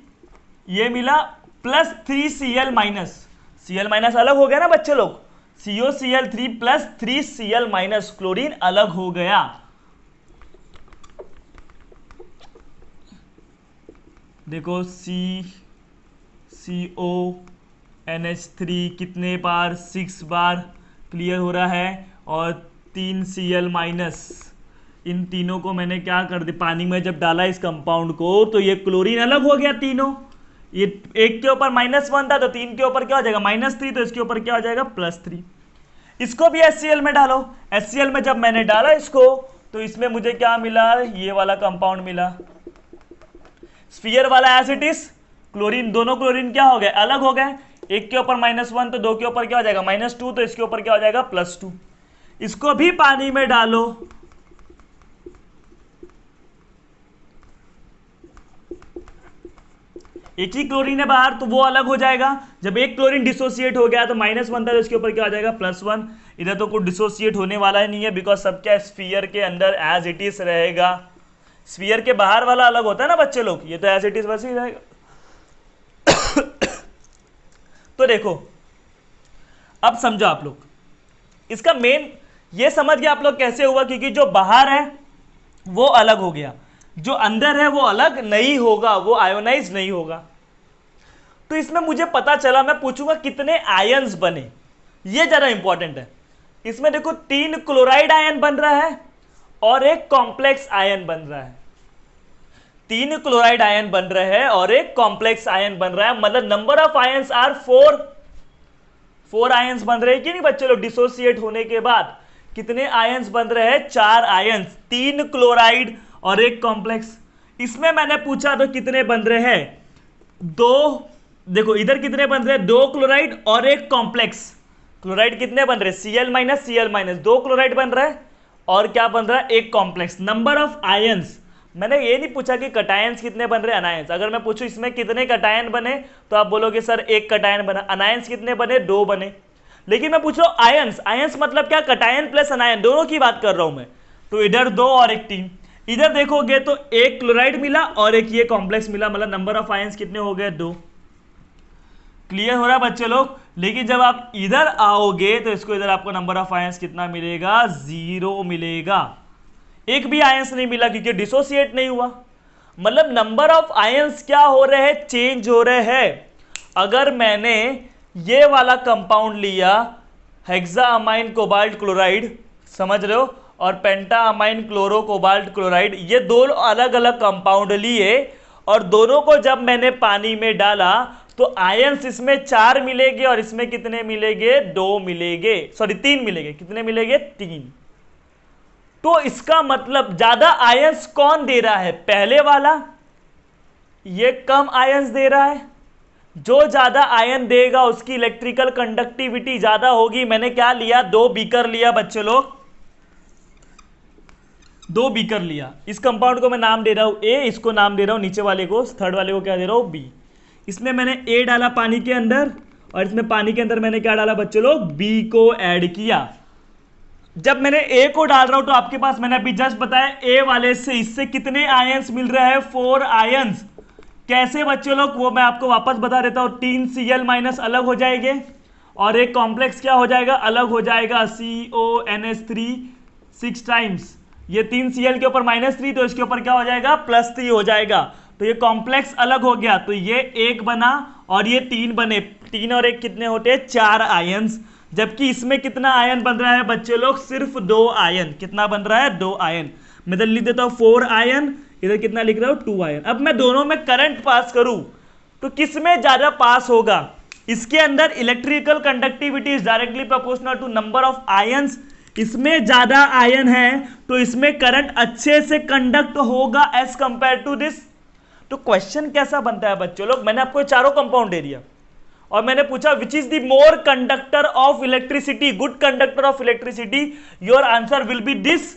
ये मिला plus 3Cl minus. Cl minus अलग हो गया ना बच्चे लोग, COCl3 plus 3Cl minus, chlorine अलग हो गया। देखो CONH3 कितने बार? 6 बार। क्लियर हो रहा है? और 3Cl माइनस, इन तीनों को मैंने क्या कर दिया, पानी में जब डाला इस कंपाउंड को तो ये क्लोरीन अलग हो गया तीनों। ये एक के ऊपर -1 था तो 3 के ऊपर क्या हो जाएगा? -3, तो इसके ऊपर क्या हो जाएगा? +3। इसको भी HCl में डालो। HCl में जब मैंने डाला इसको तो इसमें मुझे क्या मिला? ये वाला कंपाउंड मिला। स्फीयर वाला एज इट इज, क्लोरीन, दोनों क्लोरीन क्या हो गए? अलग हो गए। एक के ऊपर -1 तो दो के ऊपर क्या हो जाएगा? -2, तो इसके ऊपर क्या हो जाएगा? +2। इसको भी पानी में डालो। एक ही क्लोरीन है बाहर तो वो अलग हो जाएगा। जब एक क्लोरीन डिसोसिएट हो गया तो -1 था तो इसके ऊपर क्या हो जाएगा? +1। इधर तो कुछ डिसोसिएट होने वाला ही नहीं है, बिकॉज सब क्या स्फीयर के अंदर एज इट इज रहेगा। स्फीयर के बाहर वाला अलग होता है ना बच्चे लोग, ये तो एज इट इज वैसे ही रहेगा। तो देखो अब समझो आप लोग, इसका मेन ये समझ गया आप लोग कैसे हुआ, क्योंकि जो बाहर है वो अलग हो गया, जो अंदर है वो अलग नहीं होगा, वो आयोनाइज नहीं होगा। तो इसमें मुझे पता चला, मैं पूछूंगा कितने आयंस बने, ये जरा इंपॉर्टेंट है। इसमें देखो 3 क्लोराइड आयन बन रहा है और एक कॉम्प्लेक्स आयन बन रहा है। 3 क्लोराइड आयन बन रहे हैं और एक कॉम्प्लेक्स आयन बन रहा है, मतलब number of ions are 4 ions बन रहे हैं कि नहीं बच्चे लोग? डिसोसिएट होने के बाद कितने आयंस बन रहे हैं? 4 आयंस, 3 क्लोराइड और एक कॉम्प्लेक्स। इसमें मैंने पूछा तो कितने बन रहे हैं? 2। देखो इधर कितने बन रहे हैं? 2 क्लोराइड और एक कॉम्प्लेक्स। क्लोराइड कितने बन रहे हैं? Cl- 2 क्लोराइड बन रहा है और क्या बन रहा है? एक कॉम्प्लेक्स। नंबर ऑफ आयंस, मैंने ये नहीं पूछा कि कटायंस कितने बन रहे, अनायंस। अगर मैं पूछूं इसमें कितने कटायन बने तो आप बोलोगे सर 1 कटायन बना। अनायंस कितने बने? 2 बने। लेकिन मैं पूछ रहा हूं आयंस, आयंस मतलब क्या? कटायन प्लस अनायन, दोनों की बात कर रहा हूं मैं। तो इधर 2 और एक 3। इधर देखोगे तो एक क्लोराइड मिला और एक ये कॉम्प्लेक्स मिला, मतलब नंबर ऑफ आयंस कितने हो गए? 2। क्लियर हो रहा है बच्चे लोग? लेकिन जब आप इधर आओगे तो इसको इधर आपको नंबर ऑफ आयंस कितना मिलेगा? 0 मिलेगा। एक भी आयंस नहीं मिला क्योंकि डिसोसिएट नहीं हुआ। मतलब नंबर ऑफ आयंस क्या हो रहे हैं? चेंज हो रहे हैं। अगर मैंने ये वाला कंपाउंड लिया हेक्साअमाइन कोबाल्ट क्लोराइड, समझ रहे हो, और पेंटाअमाइन क्लोरो कोबाल्ट क्लोराइड, ये दो अलग अलग कंपाउंड लिए और दोनों को जब मैंने पानी में डाला तो आयंस इसमें 4 मिलेंगे और इसमें कितने मिलेंगे? 2 मिलेंगे, सॉरी 3 मिलेंगे। कितने मिलेंगे? 3। तो इसका मतलब ज्यादा आयंस कौन दे रहा है? पहले वाला, ये कम आयंस दे रहा है। जो ज्यादा आयन देगा उसकी इलेक्ट्रिकल कंडक्टिविटी ज्यादा होगी। मैंने क्या लिया? 2 बीकर लिया बच्चे लोग, 2 बीकर लिया। इस कंपाउंड को मैं नाम दे रहा हूं ए, इसको नाम दे रहा हूं नीचे वाले को, थर्ड वाले को क्या दे रहा हूं? बी। इसमें मैंने ए डाला पानी के अंदर और इसमें पानी के अंदर मैंने क्या डाला बच्चे लोग? बी को ऐड किया। जब मैंने ए को डाल रहा हूं तो आपके पास मैंने अभी जस्ट बताया ए वाले से इससे कितने आयंस मिल रहे हैं? 4 आयंस। कैसे बच्चे लोग? वो मैं आपको वापस बता देता हूं। 3Cl माइनस अलग हो जाएंगे और एक कॉम्प्लेक्स क्या हो जाएगा? अलग हो जाएगा। CONH3 6 टाइम्स ये 3Cl के ऊपर -3, तो इसके ऊपर क्या हो जाएगा, +3 हो जाएगा। तो ये कॉम्प्लेक्स अलग हो गया, तो ये 1 बना और ये 3 बने। 3 और 1 कितने होते हैं, 4 आयन्स। जबकि इसमें कितना आयन बन रहा है बच्चे लोग, सिर्फ 2 आयन। कितना बन रहा है, 2 आयन। मैं इधर लिख देता हूं 4 आयन, इधर कितना लिख रहा हूं, 2 आयन। अब मैं दोनों में करंट पास करूं तो किसमें ज्यादा पास होगा, इसके अंदर electrical conductivity is directly proportional to number of ions. इसमें ज्यादा आयन है तो इसमें करंट अच्छे से कंडक्ट होगा एज कंपेयर टू दिस। तो क्वेश्चन कैसा बनता है बच्चों लोग, मैंने आपको चारों कंपाउंड दे दिया और मैंने पूछा which is the more conductor of electricity, good conductor of electricity. Your answer will be this,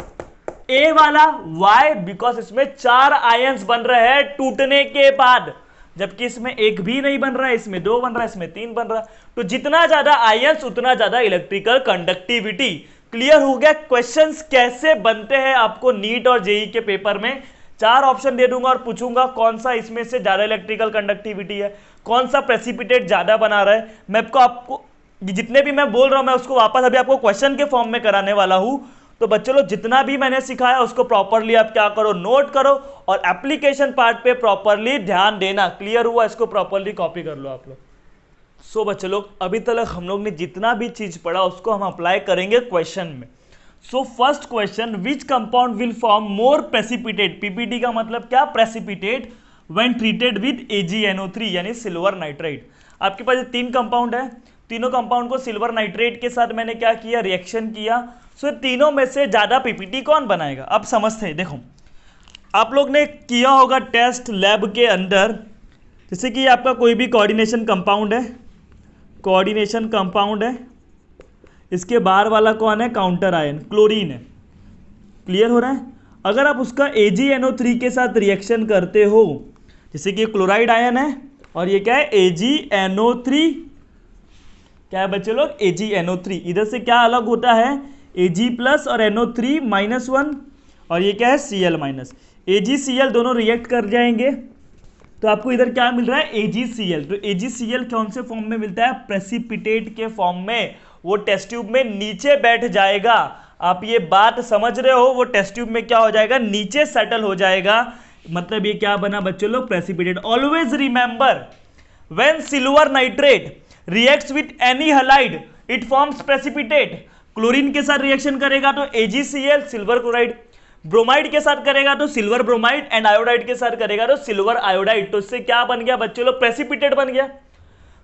A वाला। वाई, बिकॉज इसमें 4 आयंस बन रहे हैं टूटने के बाद, जबकि इसमें 1 भी नहीं बन रहा है, इसमें 2 बन रहा है, इसमें 3 बन रहा है। तो जितना ज्यादा आयंस उतना ज्यादा इलेक्ट्रिकल कंडक्टिविटी। क्लियर हो गया। क्वेश्चंस कैसे बनते हैं आपको नीट और जेई के पेपर में, 4 ऑप्शन दे दूंगा और पूछूंगा कौन सा इसमें से ज्यादा इलेक्ट्रिकल कंडक्टिविटी है, कौन सा प्रेसिपिटेट ज्यादा बना रहा है। मैं आपको जितने भी मैं बोल रहा हूं मैं उसको वापस अभी आपको क्वेश्चन के फॉर्म में कराने वाला हूं। तो बच्चों लोग जितना भी मैंने सिखाया उसको प्रॉपरली आप क्या करो, नोट करो और एप्लीकेशन पार्ट पे प्रॉपरली ध्यान देना। क्लियर हुआ, इसको प्रॉपरली कॉपी कर लो आप लोग। सो बच्चों लोग अभी तक हम लोग ने जितना भी चीज पढ़ा उसको हम अप्लाई करेंगे क्वेश्चन में। So first question, which compound will form more precipitate, PPT का मतलब क्या, precipitate, when treated with AgNO3 यानी सिल्वर नाइट्रेट। आपके पास 3 कंपाउंड है, तीनों कंपाउंड को सिल्वर नाइट्रेट के साथ मैंने क्या किया, रिएक्शन किया। सो तीनों में से ज्यादा पीपीटी कौन बनाएगा, अब समझते हैं। देखो आप लोग ने किया होगा टेस्ट लैब के अंदर, जैसे कि आपका कोई भी कोऑर्डिनेशन कंपाउंड है, कोऑर्डिनेशन कंपाउंड है, इसके बाहर वाला कौन है, काउंटर आयन, क्लोरीन है। क्लियर हो रहा है। अगर आप उसका AgNO3 के साथ रिएक्शन करते हो, जैसे कि क्लोराइड आयन है और ये क्या है, AgNO3, क्या है बच्चे लोग, AgNO3। इधर से क्या अलग होता है, Ag+ और NO3-1, और ये क्या है, Cl-। AgCl दोनों रिएक्ट कर जाएंगे तो आपको इधर क्या मिल रहा है, AgCl। तो AgCl कौन से फॉर्म में मिलता है, प्रेसिपिटेट के फॉर्म में। वो टेस्ट ट्यूब में नीचे बैठ जाएगा। आप ये बात समझ रहे हो, वो टेस्ट ट्यूब में क्या हो जाएगा, नीचे सेटल हो जाएगा। मतलब ये क्या बना बच्चों लोग, precipitate. Always remember, when silver nitrate reacts with any halide it forms precipitate. Chlorine के साथ रिएक्शन करेगा तो AgCl, सिल्वर क्लोराइड। ब्रोमाइड के साथ करेगा तो सिल्वर ब्रोमाइड, एंड आयोडाइड के साथ करेगा तो सिल्वर आयोडाइड। तो इससे क्या बन गया बच्चों लोग, प्रेसिपिटेट बन गया।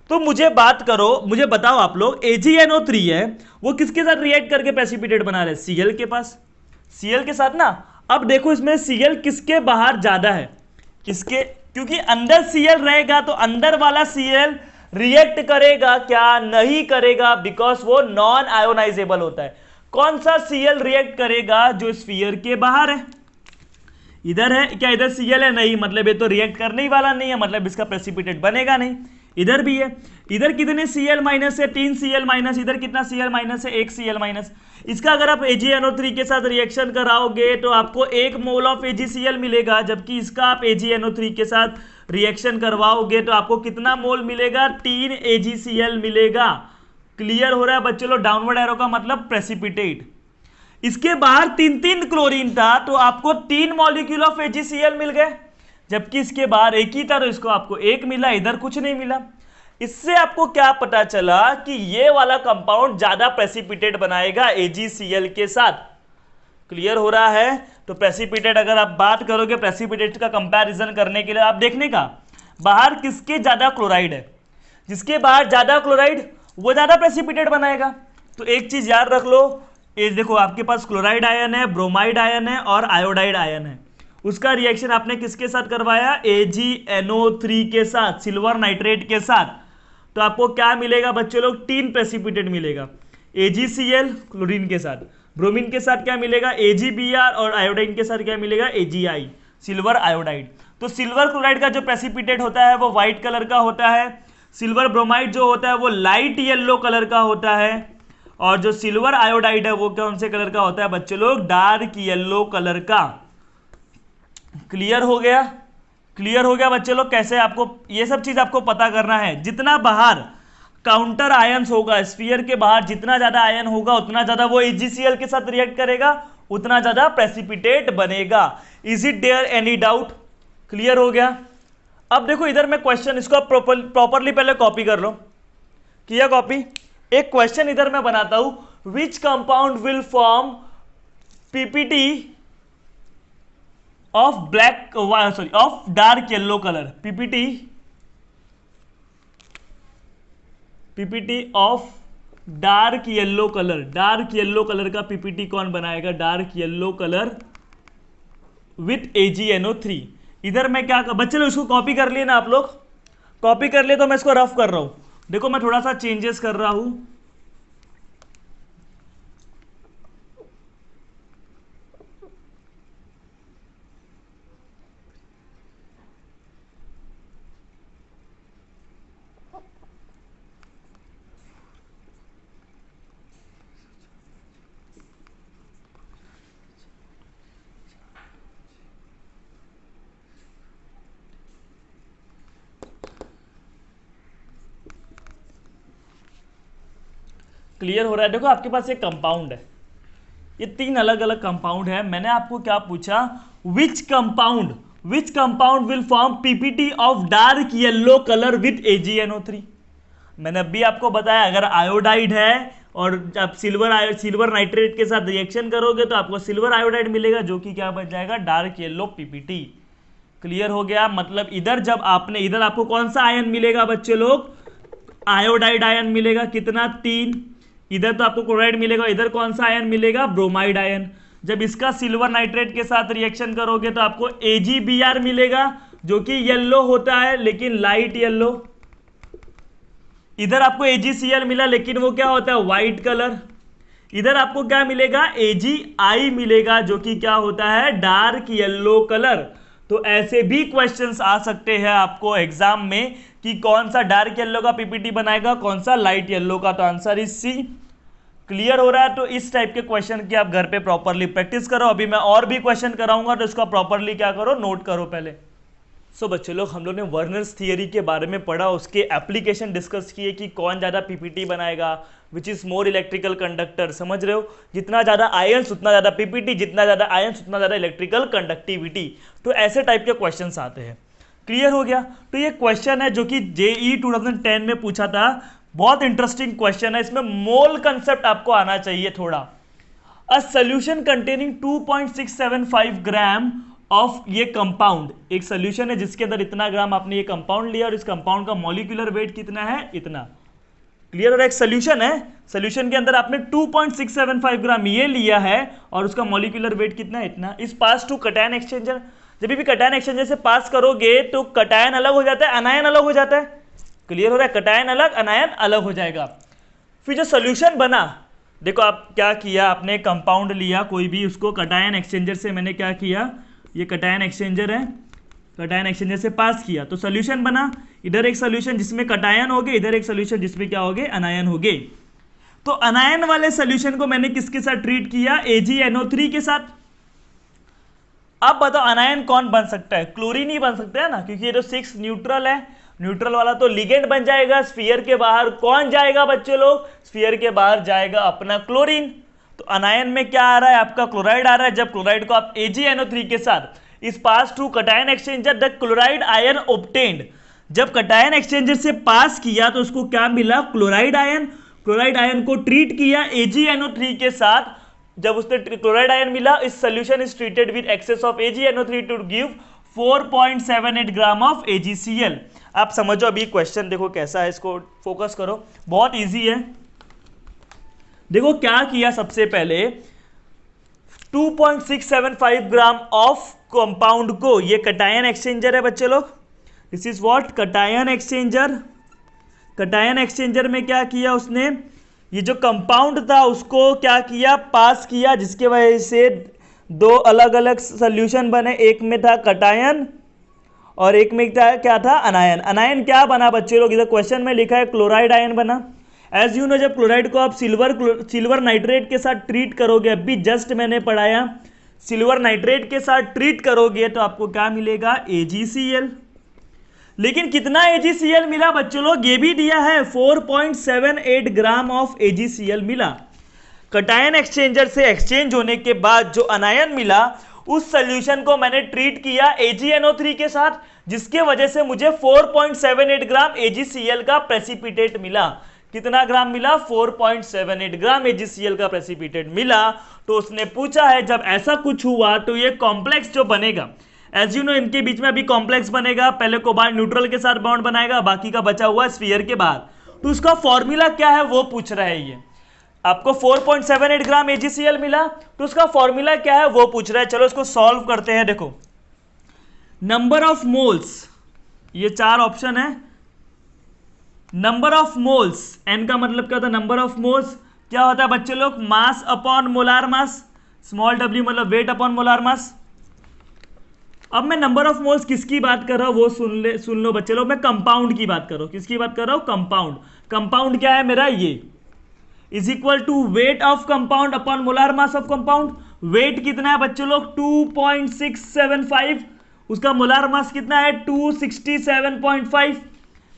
तो मुझे बात करो, मुझे बताओ आप लोग, AgNO3 है वो किसके साथ रिएक्ट करके प्रेसिपिटेट बना रहे हैं, Cl के पास, Cl के साथ ना। अब देखो इसमें Cl किसके बाहर ज्यादा है, किसके, क्योंकि अंदर Cl रहेगा तो अंदर वाला Cl रिएक्ट करेगा क्या, नहीं करेगा, बिकॉज वो नॉन आयोनाइजेबल होता है। कौन सा Cl रिएक्ट करेगा, जो स्फीयर के बाहर है। इधर है क्या, इधर Cl है, नहीं, मतलब ये तो रिएक्ट करने ही वाला नहीं है, मतलब इसका प्रेसिपिटेट बनेगा नहीं। इधर भी है, इधर कितने Cl- है, 3 Cl-, इधर कितना Cl- है, 1 Cl-। इसका अगर आप AgNO3 के साथ रिएक्शन कराओगे तो आपको 1 मोल ऑफ AgCl मिलेगा, जबकि इसका आप AgNO3 के साथ रिएक्शन करवाओगे तो आपको कितना मोल मिलेगा, 3 AgCl मिलेगा। क्लियर हो रहा है बच्चों लोग, डाउनवर्ड एरो का मतलब प्रेसिपिटेट। इसके बाहर 3 क्लोरीन था तो आपको 3 मॉलिक्यूल ऑफ AgCl मिल गए, जबकि इसके बाहर एक ही था तो इसको आपको 1 मिला, इधर कुछ नहीं मिला। इससे आपको क्या पता चला कि ये वाला कंपाउंड ज्यादा प्रेसिपिटेट बनाएगा AgCl के साथ। क्लियर हो रहा है। तो प्रेसिपिटेट अगर आप बात करोगे, प्रेसिपिटेट का कंपैरिजन करने के लिए आप देखने का बाहर किसके ज्यादा क्लोराइड है, जिसके बाहर ज्यादा क्लोराइड वो ज्यादा प्रेसिपिटेट बनाएगा। तो एक चीज याद रख लो, ये देखो आपके पास क्लोराइड आयन है, ब्रोमाइड आयन है और आयोडाइड आयन है, उसका रिएक्शन आपने किसके साथ करवाया, AgNO3 के साथ, सिल्वर नाइट्रेट के साथ। तो आपको क्या मिलेगा बच्चों लोग, 3 प्रेसिपिटेट मिलेगा, AgCl क्लोरीन के साथ, ब्रोमीन के साथ क्या मिलेगा, AgBr, और आयोडाइन के साथ क्या मिलेगा, AgI, सिल्वर आयोडाइड। तो सिल्वर क्लोराइड का जो प्रेसिपिटेट होता है वो व्हाइट कलर का होता है, सिल्वर ब्रोमाइड जो होता है वो लाइट येलो कलर का होता है, और जो सिल्वर आयोडाइड है वो कौन से कलर का होता है बच्चों लोग, डार्क येलो कलर का। क्लियर हो गया, क्लियर हो गया बच्चे लोग। कैसे आपको ये सब चीज आपको पता करना है, जितना बाहर काउंटर आयंस होगा, स्फीयर के बाहर जितना ज्यादा आयन होगा उतना ज्यादा वो AgCl के साथ रिएक्ट करेगा, उतना ज्यादा प्रेसिपिटेट बनेगा। Is it there any doubt? Clear हो गया? अब देखो इधर मैं क्वेश्चन, इसको आप प्रॉपरली पहले कॉपी कर लो। किया कॉपी? एक क्वेश्चन इधर मैं बनाता हूं, which compound will form PPT of black, sorry of dark yellow colour, PPT of dark yellow colour, dark yellow colour का पीपीटी कौन बनाएगा? Dark yellow colour with AgNO3। इधर मैं क्या कर, बच्चे लोग इसको कॉपी कर लिए ना आप लोग? कॉपी कर लिए तो मैं इसको रफ कर रहा हूं। देखो मैं थोड़ा सा चेंजेस कर रहा हूं। क्लियर हो रहा है? देखो आपके पास एक कंपाउंड है, ये 3 अलग अलग कंपाउंड है। मैंने आपको क्या पूछा, which compound will form PPT of dark yellow colour with AgNO3। मैंने अभी आपको बताया, अगर आयोडाइड है और आप सिल्वर नाइट्रेट के साथ रिएक्शन करोगे तो आपको सिल्वर आयोडाइड मिलेगा, जो कि क्या बन जाएगा? Dark yellow PPT. क्लियर हो गया? मतलब इधर जब आपने, इधर आपको कौन सा आयन मिलेगा बच्चे लोग? आयोडाइड आयन मिलेगा, कितना? 3। इधर तो आपको क्लोराइड मिलेगा, इधर कौन सा आयन मिलेगा? Bromide ion. जब इसका सिल्वर नाइट्रेट के साथ रिएक्शन करोगे तो आपको AgBr मिलेगा, जो कि येलो होता है लेकिन लाइट येलो। इधर आपको AgCl मिला, लेकिन वो क्या होता है? White colour. इधर आपको क्या मिलेगा? AgI मिलेगा, जो कि क्या होता है? Dark yellow colour. तो ऐसे भी क्वेश्चंस आ सकते हैं आपको एग्जाम में कि कौन सा डार्क येलो का पीपीटी बनाएगा, कौन सा लाइट येलो का। तो आंसर इज सी। क्लियर हो रहा है? तो इस टाइप के क्वेश्चन की आप घर पे प्रॉपरली प्रैक्टिस करो। अभी मैं और भी क्वेश्चन कराऊंगा, तो इसका प्रॉपरली क्या करो, नोट करो पहले। सो बच्चे लोग, हम लोग ने वर्नर्स थियरी के बारे में पढ़ा, उसके एप्लीकेशन डिस्कस किए कि कौन ज़्यादा पीपीटी बनाएगा, which is more electrical conductor. समझ रहे हो? जितना ज़्यादा आयंस उतना ज़्यादा पीपीटी, जितना ज़्यादा आयंस उतना ज़्यादा इलेक्ट्रिकल कंडक्टिविटी। तो ऐसे टाइप के क्वेश्चंस आते हैं। क्लियर हो गया? तो ये क्वेश्चन है जो कि JEE 2010 में पूछा था, बहुत इंटरेस्टिंग क्वेश्चन है। इसमें मोल कंसेप्ट आपको आना चाहिए थोड़ा। A solution containing 2.675 gram of ये कंपाउंड, एक सोल्यूशन है जिसके अंदर इतना ग्राम आपने ये कंपाउंड लिया और इस कंपाउंड का मॉलिक्यूलर वेट कितना है? इतना। क्लियर हो रहा है? एक सोल्यूशन है, सोल्यूशन के अंदर आपने 2.675 ग्राम ये लिया है और उसका मॉलिक्यूलर वेट कितना है? इतना। इस पास टू कटायन एक्सचेंजर, जब भी कटायन एक्सचेंजर से पास करोगे तो कटायन अलग हो जाता है, अनायन अलग हो जाता है। क्लियर हो रहा है? कटायन अलग, अनायन अलग हो जाएगा। फिर जो सोल्यूशन बना, देखो आप क्या किया, आपने कंपाउंड लिया कोई भी, उसको कटायन एक्सचेंजर से मैंने क्या किया, ये कटायन एक्सचेंजर है, कटायन एक्सचेंजर से पास किया तो सोल्यूशन बना। इधर एक सोल्यूशन जिसमें कटायन हो गए, इधर एक सोल्यूशन जिसमें क्या हो गए? अनायन हो गए। तो अनायन वाले सोल्यूशन को मैंने किसके साथ ट्रीट किया? AgNO3 के साथ। अब बताओ अनायन कौन बन सकता है? क्लोरीन ही बन सकता है ना, क्योंकि ये जो 6 न्यूट्रल है, न्यूट्रल वाला तो लिगेंड बन जाएगा। स्फीयर के बाहर कौन जाएगा बच्चे लोग? स्फीयर के बाहर जाएगा अपना क्लोरीन। तो अनायन में क्या आ रहा है? आपका क्लोराइड आ रहा है। जब क्लोराइड को आप AgNO3 के साथ इस pass to cation exchanger the chloride ion obtained, जब कटायन एक्सचेंजर से पास किया तो उसको क्या मिला? Chloride ion. क्लोराइड आयन को ट्रीट किया AgNO3 के साथ। जब उसने क्लोराइड आयन मिला, इस solution is treated with excess of AgNO3 to give 4.78 gram of AgCl। आप समझो अभी क्वेश्चन देखो कैसा है, इसको फोकस करो, बहुत इजी है। देखो क्या किया, सबसे पहले 2.675 ग्राम ऑफ कंपाउंड को, ये कटायन एक्सचेंजर है बच्चे लोग, this is what? Cation exchanger. Cation exchanger में क्या किया उसने? ये जो कंपाउंड था उसको क्या किया? पास किया, जिसके वजह से 2 अलग अलग सोल्यूशन बने। एक में था कटायन और एक में था क्या था? अनायन। अनायन क्या बना बच्चे लोग? इधर क्वेश्चन में लिखा है क्लोराइड आयन बना। एज यू नो, जब क्लोराइड को आप सिल्वर नाइट्रेट के साथ ट्रीट करोगे, अभी जस्ट मैंने पढ़ाया, सिल्वर नाइट्रेट के साथ ट्रीट करोगे तो आपको क्या मिलेगा? AgCl। लेकिन कितना AgCl मिला बच्चों लोग, ये भी दिया है 4.78 ग्राम ऑफ AgCl मिला। कटायन एक्सचेंजर से एक्सचेंज होने के बाद जो अनायन मिला उस सॉल्यूशन को मैंने ट्रीट किया AgNO3 के साथ, जिसके वजह से मुझे 4.78 ग्राम AgCl का प्रेसिपिटेट मिला। कितना ग्राम मिला? 4.78 ग्राम AgCl का प्रेसिपिटेट मिला। तो उसने पूछा है जब ऐसा कुछ हुआ तो ये कॉम्प्लेक्स जो बनेगा, एज यू नो इनके बीच में अभी कॉम्प्लेक्स बनेगा, पहले कोबाल्ट न्यूट्रल के साथ बॉन्ड बनाएगा, बाकी का बचा हुआ स्फीयर के बाद, तो उसका फॉर्मूला क्या है वो पूछ रहा है। ये आपको 4.78 ग्राम AgCl मिला तो उसका फॉर्मूला क्या है वो पूछ रहा है। चलो इसको सॉल्व करते हैं। देखो नंबर ऑफ मोल्स, ये 4 ऑप्शन है। नंबर ऑफ मोल्स, n का मतलब क्या होता है? नंबर ऑफ मोल्स क्या होता है बच्चे लोग? मास अपॉन मोलार मास, स्मॉल w मतलब वेट अपॉन मोलार मास। अब मैं नंबर ऑफ मोल्स किसकी बात कर रहा हूं वो सुन लो बच्चे लोग। मैं कंपाउंड की बात कर रहा हूं। किसकी बात कर रहा हूं? कंपाउंड। कंपाउंड क्या है मेरा? ये is equal to weight of compound upon molar mass of compound. Weight कितना है बच्चों लोग? 2.675। उसका मोलार मास कितना है? 267.5।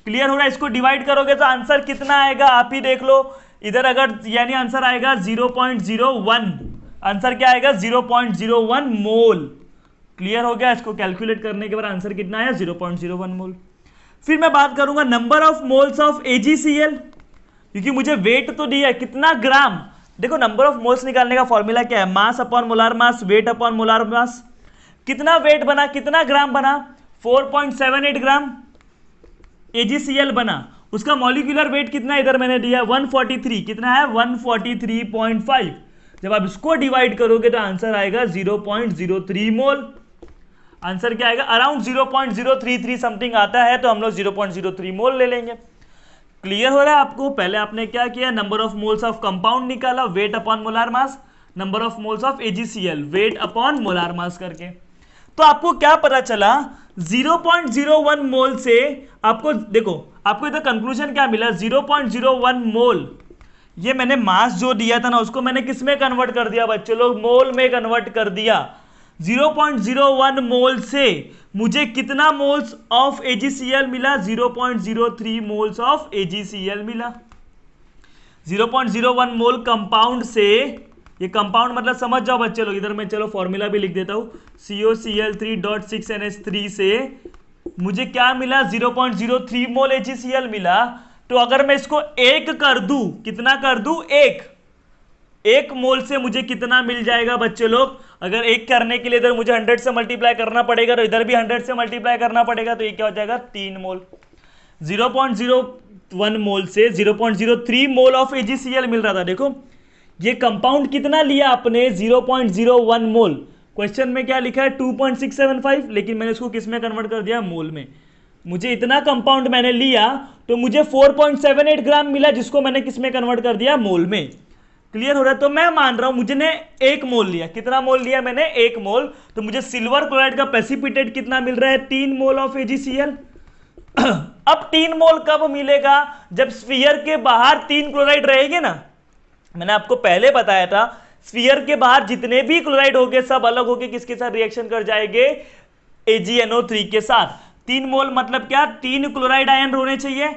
क्लियर हो रहा है? इसको डिवाइड करोगे तो आंसर कितना आएगा आप ही देख लो। इधर अगर यानी आंसर आएगा 0.01। आंसर क्या आएगा? 0.01 मोल। क्लियर हो गया? इसको कैलकुलेट करने के बाद आंसर कितना आया? 0.01 मोल। फिर मैं बात करूंगा number of moles of AgCl, क्योंकि मुझे वेट तो दिया है कितना ग्राम। देखो नंबर ऑफ मोल्स निकालने का फॉर्मूला क्या है? मास अपॉन मोलार मास, वेट अपॉन मोलार मास। कितना वेट बना, कितना ग्राम बना? 4.78 ग्राम AgCl बना। उसका मॉलिक्यूलर वेट कितना इधर मैंने दिया? 143। कितना है? 143.5। जब आप इसको डिवाइड करोगे तो आंसर आएगा 0.03 मोल। आंसर क्या आएगा? अराउंड 0.033 समथिंग आता है, तो हम लोग 0.03 मोल ले लेंगे। क्लियर हो रहा है आपको? पहले आपने क्या किया? Number of moles of compound निकाला, weight upon molar mass. Number of moles of AgCl, weight upon molar mass करके। तो आपको क्या पता चला? 0.01 मोल से आपको देखो, आपको इधर कंक्लूजन क्या मिला? 0.01 मोल। ये मैंने मास जो दिया था ना उसको मैंने किस में कन्वर्ट कर दिया बच्चों लोग? मोल में कन्वर्ट कर दिया। 0.01 मोल से मुझे कितना मोल्स ऑफ AgCl मिला? 0.03 मोल्स ऑफ AgCl मिला। 0.01 मोल कंपाउंड से, ये कंपाउंड मतलब समझ जाओ बच्चे लोग, इधर मैं चलो फॉर्मूला भी लिख देता हूं। COCl3.6NH3 से मुझे क्या मिला? 0.03 मोल AgCl मिला। तो अगर मैं इसको 1 कर दूं, कितना कर दूं? 1 मोल से मुझे कितना मिल जाएगा बच्चे लोग? अगर 1 करने के लिए इधर मुझे 100 से मल्टीप्लाई करना पड़ेगा तो इधर भी 100 से मल्टीप्लाई करना पड़ेगा, तो ये क्या हो जाएगा? 3 मोल। 0.01 मोल से 0.03 मोल ऑफ AgCl मिल रहा था। देखो ये कंपाउंड कितना लिया आपने? 0.01 मोल। क्वेश्चन में क्या लिखा है? 2.675, लेकिन मैंने इसको किस में कन्वर्ट कर दिया? मोल में। मुझे इतना कंपाउंड मैंने लिया तो मुझे 4.78 ग्राम मिला, जिसको मैंने किस में कन्वर्ट कर दिया? मोल में। क्लियर हो रहा है? तो मैं मान रहा हूं मुझे ने 1 मोल लिया। कितना मोल लिया मैंने? 1 मोल। तो मुझे सिल्वर क्लोराइड का प्रेसिपिटेट कितना मिल रहा है? 3 मोल ऑफ AgCl। अब 3 मोल कब मिलेगा? जब स्फीयर के बाहर 3 क्लोराइड रहेंगे ना। मैंने आपको पहले बताया था स्फीयर के बाहर जितने भी क्लोराइड होंगे सब अलग होके किसके साथ रिएक्शन कर जाएंगे? AgNO3 के साथ। 3 मोल मतलब क्या? 3 क्लोराइड आयन होने चाहिए।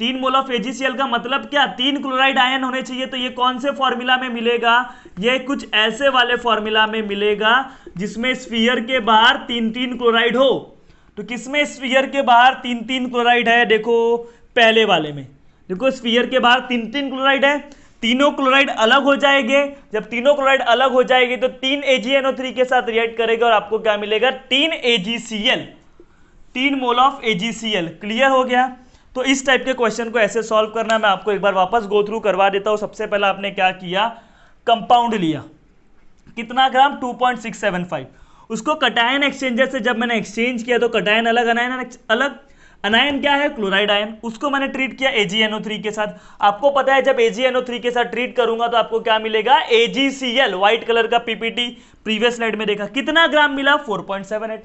3 मोल ऑफ AgCl का मतलब क्या? 3 क्लोराइड आयन होने चाहिए। तो ये कौन से फॉर्मूला में मिलेगा? ये कुछ ऐसे वाले फॉर्मूला में मिलेगा जिसमें स्फीयर के बाहर 3-3 क्लोराइड हो। तो किसमें स्फीयर के बाहर 3-3 क्लोराइड है? देखो पहले वाले में। देखो स्फीयर के बाहर 3-3 क्लोराइड है। तीनों क्लोराइड अलग हो जाएंगे। जब तीनों क्लोराइड अलग हो जाएंगे तो 3 AgNO3 के साथ रिएक्ट करेगा और आपको क्या मिलेगा? 3 AgCl, 3 mole of AgCl। Clear हो गया? तो इस टाइप के क्वेश्चन को ऐसे सॉल्व करना मैं आपको एक बार वापस गो थ्रू करवा देता हूं। सबसे पहला आपने क्या किया? कंपाउंड लिया। कितना ग्राम? 2.675। उसको कटायन एक्सचेंजर से जब मैंने एक्सचेंज किया तो कटायन अलग, अनायन अलग। अनायन क्या है? Chloride ion. उसको मैंने ट्रीट किया AgNO3 के साथ। आपको पता है जब AgNO3 के साथ ट्रीट करूंगा तो आपको क्या मिलेगा? AgCl, व्हाइट कलर का PPT प्रीवियस स्लाइड में देखा। कितना ग्राम मिला? 4.78।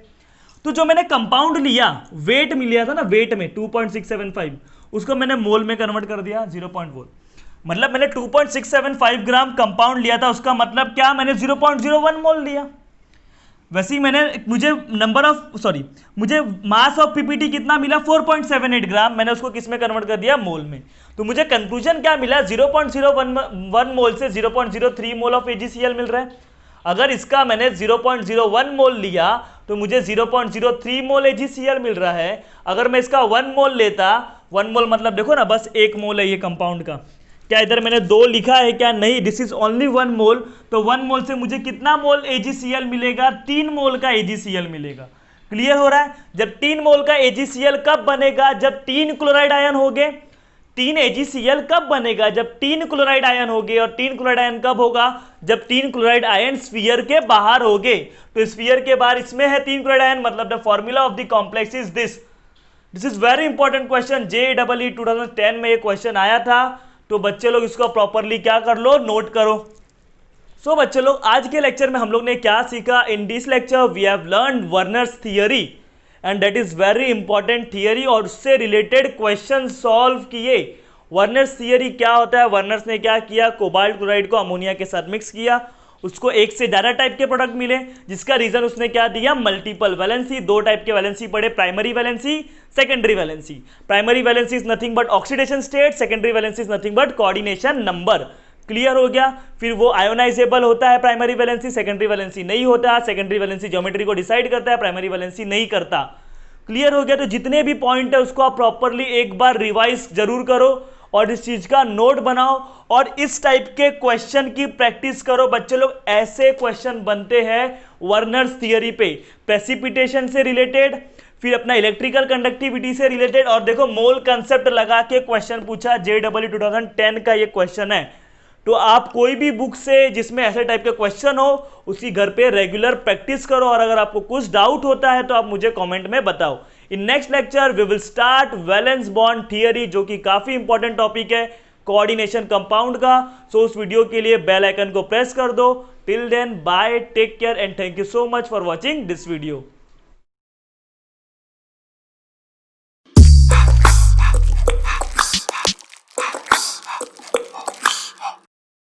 तो जो मैंने कंपाउंड लिया, वेट मिला था ना, वेट में 2.675, उसको मैंने मोल में कन्वर्ट कर दिया 0.4। मतलब मैंने 2.675 ग्राम कंपाउंड लिया था, उसका मतलब क्या? मैंने 0.01 मोल लिया। वैसे ही मुझे मास ऑफ पीपीटी कितना मिला 4.78 ग्राम, मैंने उसको किस में कन्वर्ट कर दिया, मोल में। तो मुझे कंक्लूजन क्या मिला, 0.01 मोल से 0.03 मोल ऑफ AgCl मिल रहा है। अगर इसका मैंने 0.01 मोल लिया तो मुझे 0.03 मोल AgCl मिल रहा है। अगर मैं इसका 1 मोल लेता, 1 मोल मतलब देखो ना बस 1 मोल है ये कंपाउंड का, क्या इधर मैंने 2 लिखा है क्या, नहीं, दिस इज ओनली 1 मोल। तो 1 मोल से मुझे कितना मोल AgCl मिलेगा, 3 मोल का AgCl मिलेगा। क्लियर हो रहा है। जब 3 मोल का AgCl कब बनेगा, जब 3 क्लोराइड आयन हो गए। 3 AgCl कब बनेगा, जब 3 क्लोराइड आयन हो गए। और 3 क्लोराइड आयन कब होगा, जब 3 क्लोराइड आयन स्फीयर के बाहर हो गए। तो स्फीयर के बाहर इसमें है 3 क्लोराइड आयन, मतलब the formula of the complex is this. This is very important question, JEE 2010 में ये क्वेश्चन आया था। तो बच्चे लोग इसको प्रॉपरली क्या कर लो, नोट करो। सो बच्चे लोग आज के लेक्चर में हम लोग ने क्या सीखा, in this lecture we have learned Werner's theory and that is very important theory, और उससे रिलेटेड क्वेश्चन सॉल्व किए। वर्नर्स थियरी क्या होता है, वर्नर्स ने क्या किया, कोबाल्ट क्लोराइड को अमोनिया के साथ मिक्स किया, उसको एक से ज्यादा टाइप के प्रोडक्ट मिले, जिसका रीजन उसने क्या दिया, मल्टीपल वैलेंसी। 2 टाइप के वैलेंसी पड़े, primary valency, secondary valency. Primary valency is nothing but oxidation state, secondary valency is nothing but coordination number. Clear हो गया। फिर वो आयोनाइजेबल होता है प्राइमरी वैलेंसी, सेकेंडरी वैलेंसी नहीं होता। सेकेंडरी वैलेंसी ज्योमेट्री को डिसाइड करता है, प्राइमरी वैलेंसी नहीं करता। क्लियर हो गया। तो जितने भी पॉइंट है उसको आप प्रॉपरली एक बार रिवाइज जरूर करो और इस चीज का नोट बनाओ और इस टाइप के क्वेश्चन की प्रैक्टिस करो। बच्चे लोग ऐसे क्वेश्चन बनते हैं वर्नर्स थियरी पे, प्रेसिपिटेशन से रिलेटेड, फिर अपना इलेक्ट्रिकल कंडक्टिविटी से रिलेटेड। और देखो मोल कंसेप्ट लगा के क्वेश्चन पूछा, JEE 2010 का ये क्वेश्चन है। तो आप कोई भी बुक से जिसमें ऐसे टाइप के क्वेश्चन हो उसी घर पे रेगुलर प्रैक्टिस करो, और अगर आपको कुछ डाउट होता है तो आप मुझे कमेंट में बताओ। In next lecture we will start valence bond theory, जो कि काफी इंपॉर्टेंट टॉपिक है कोऑर्डिनेशन कंपाउंड का। सो उस वीडियो के लिए बेल आइकन को प्रेस कर दो। Till then bye, take care and thank you so much for watching this video.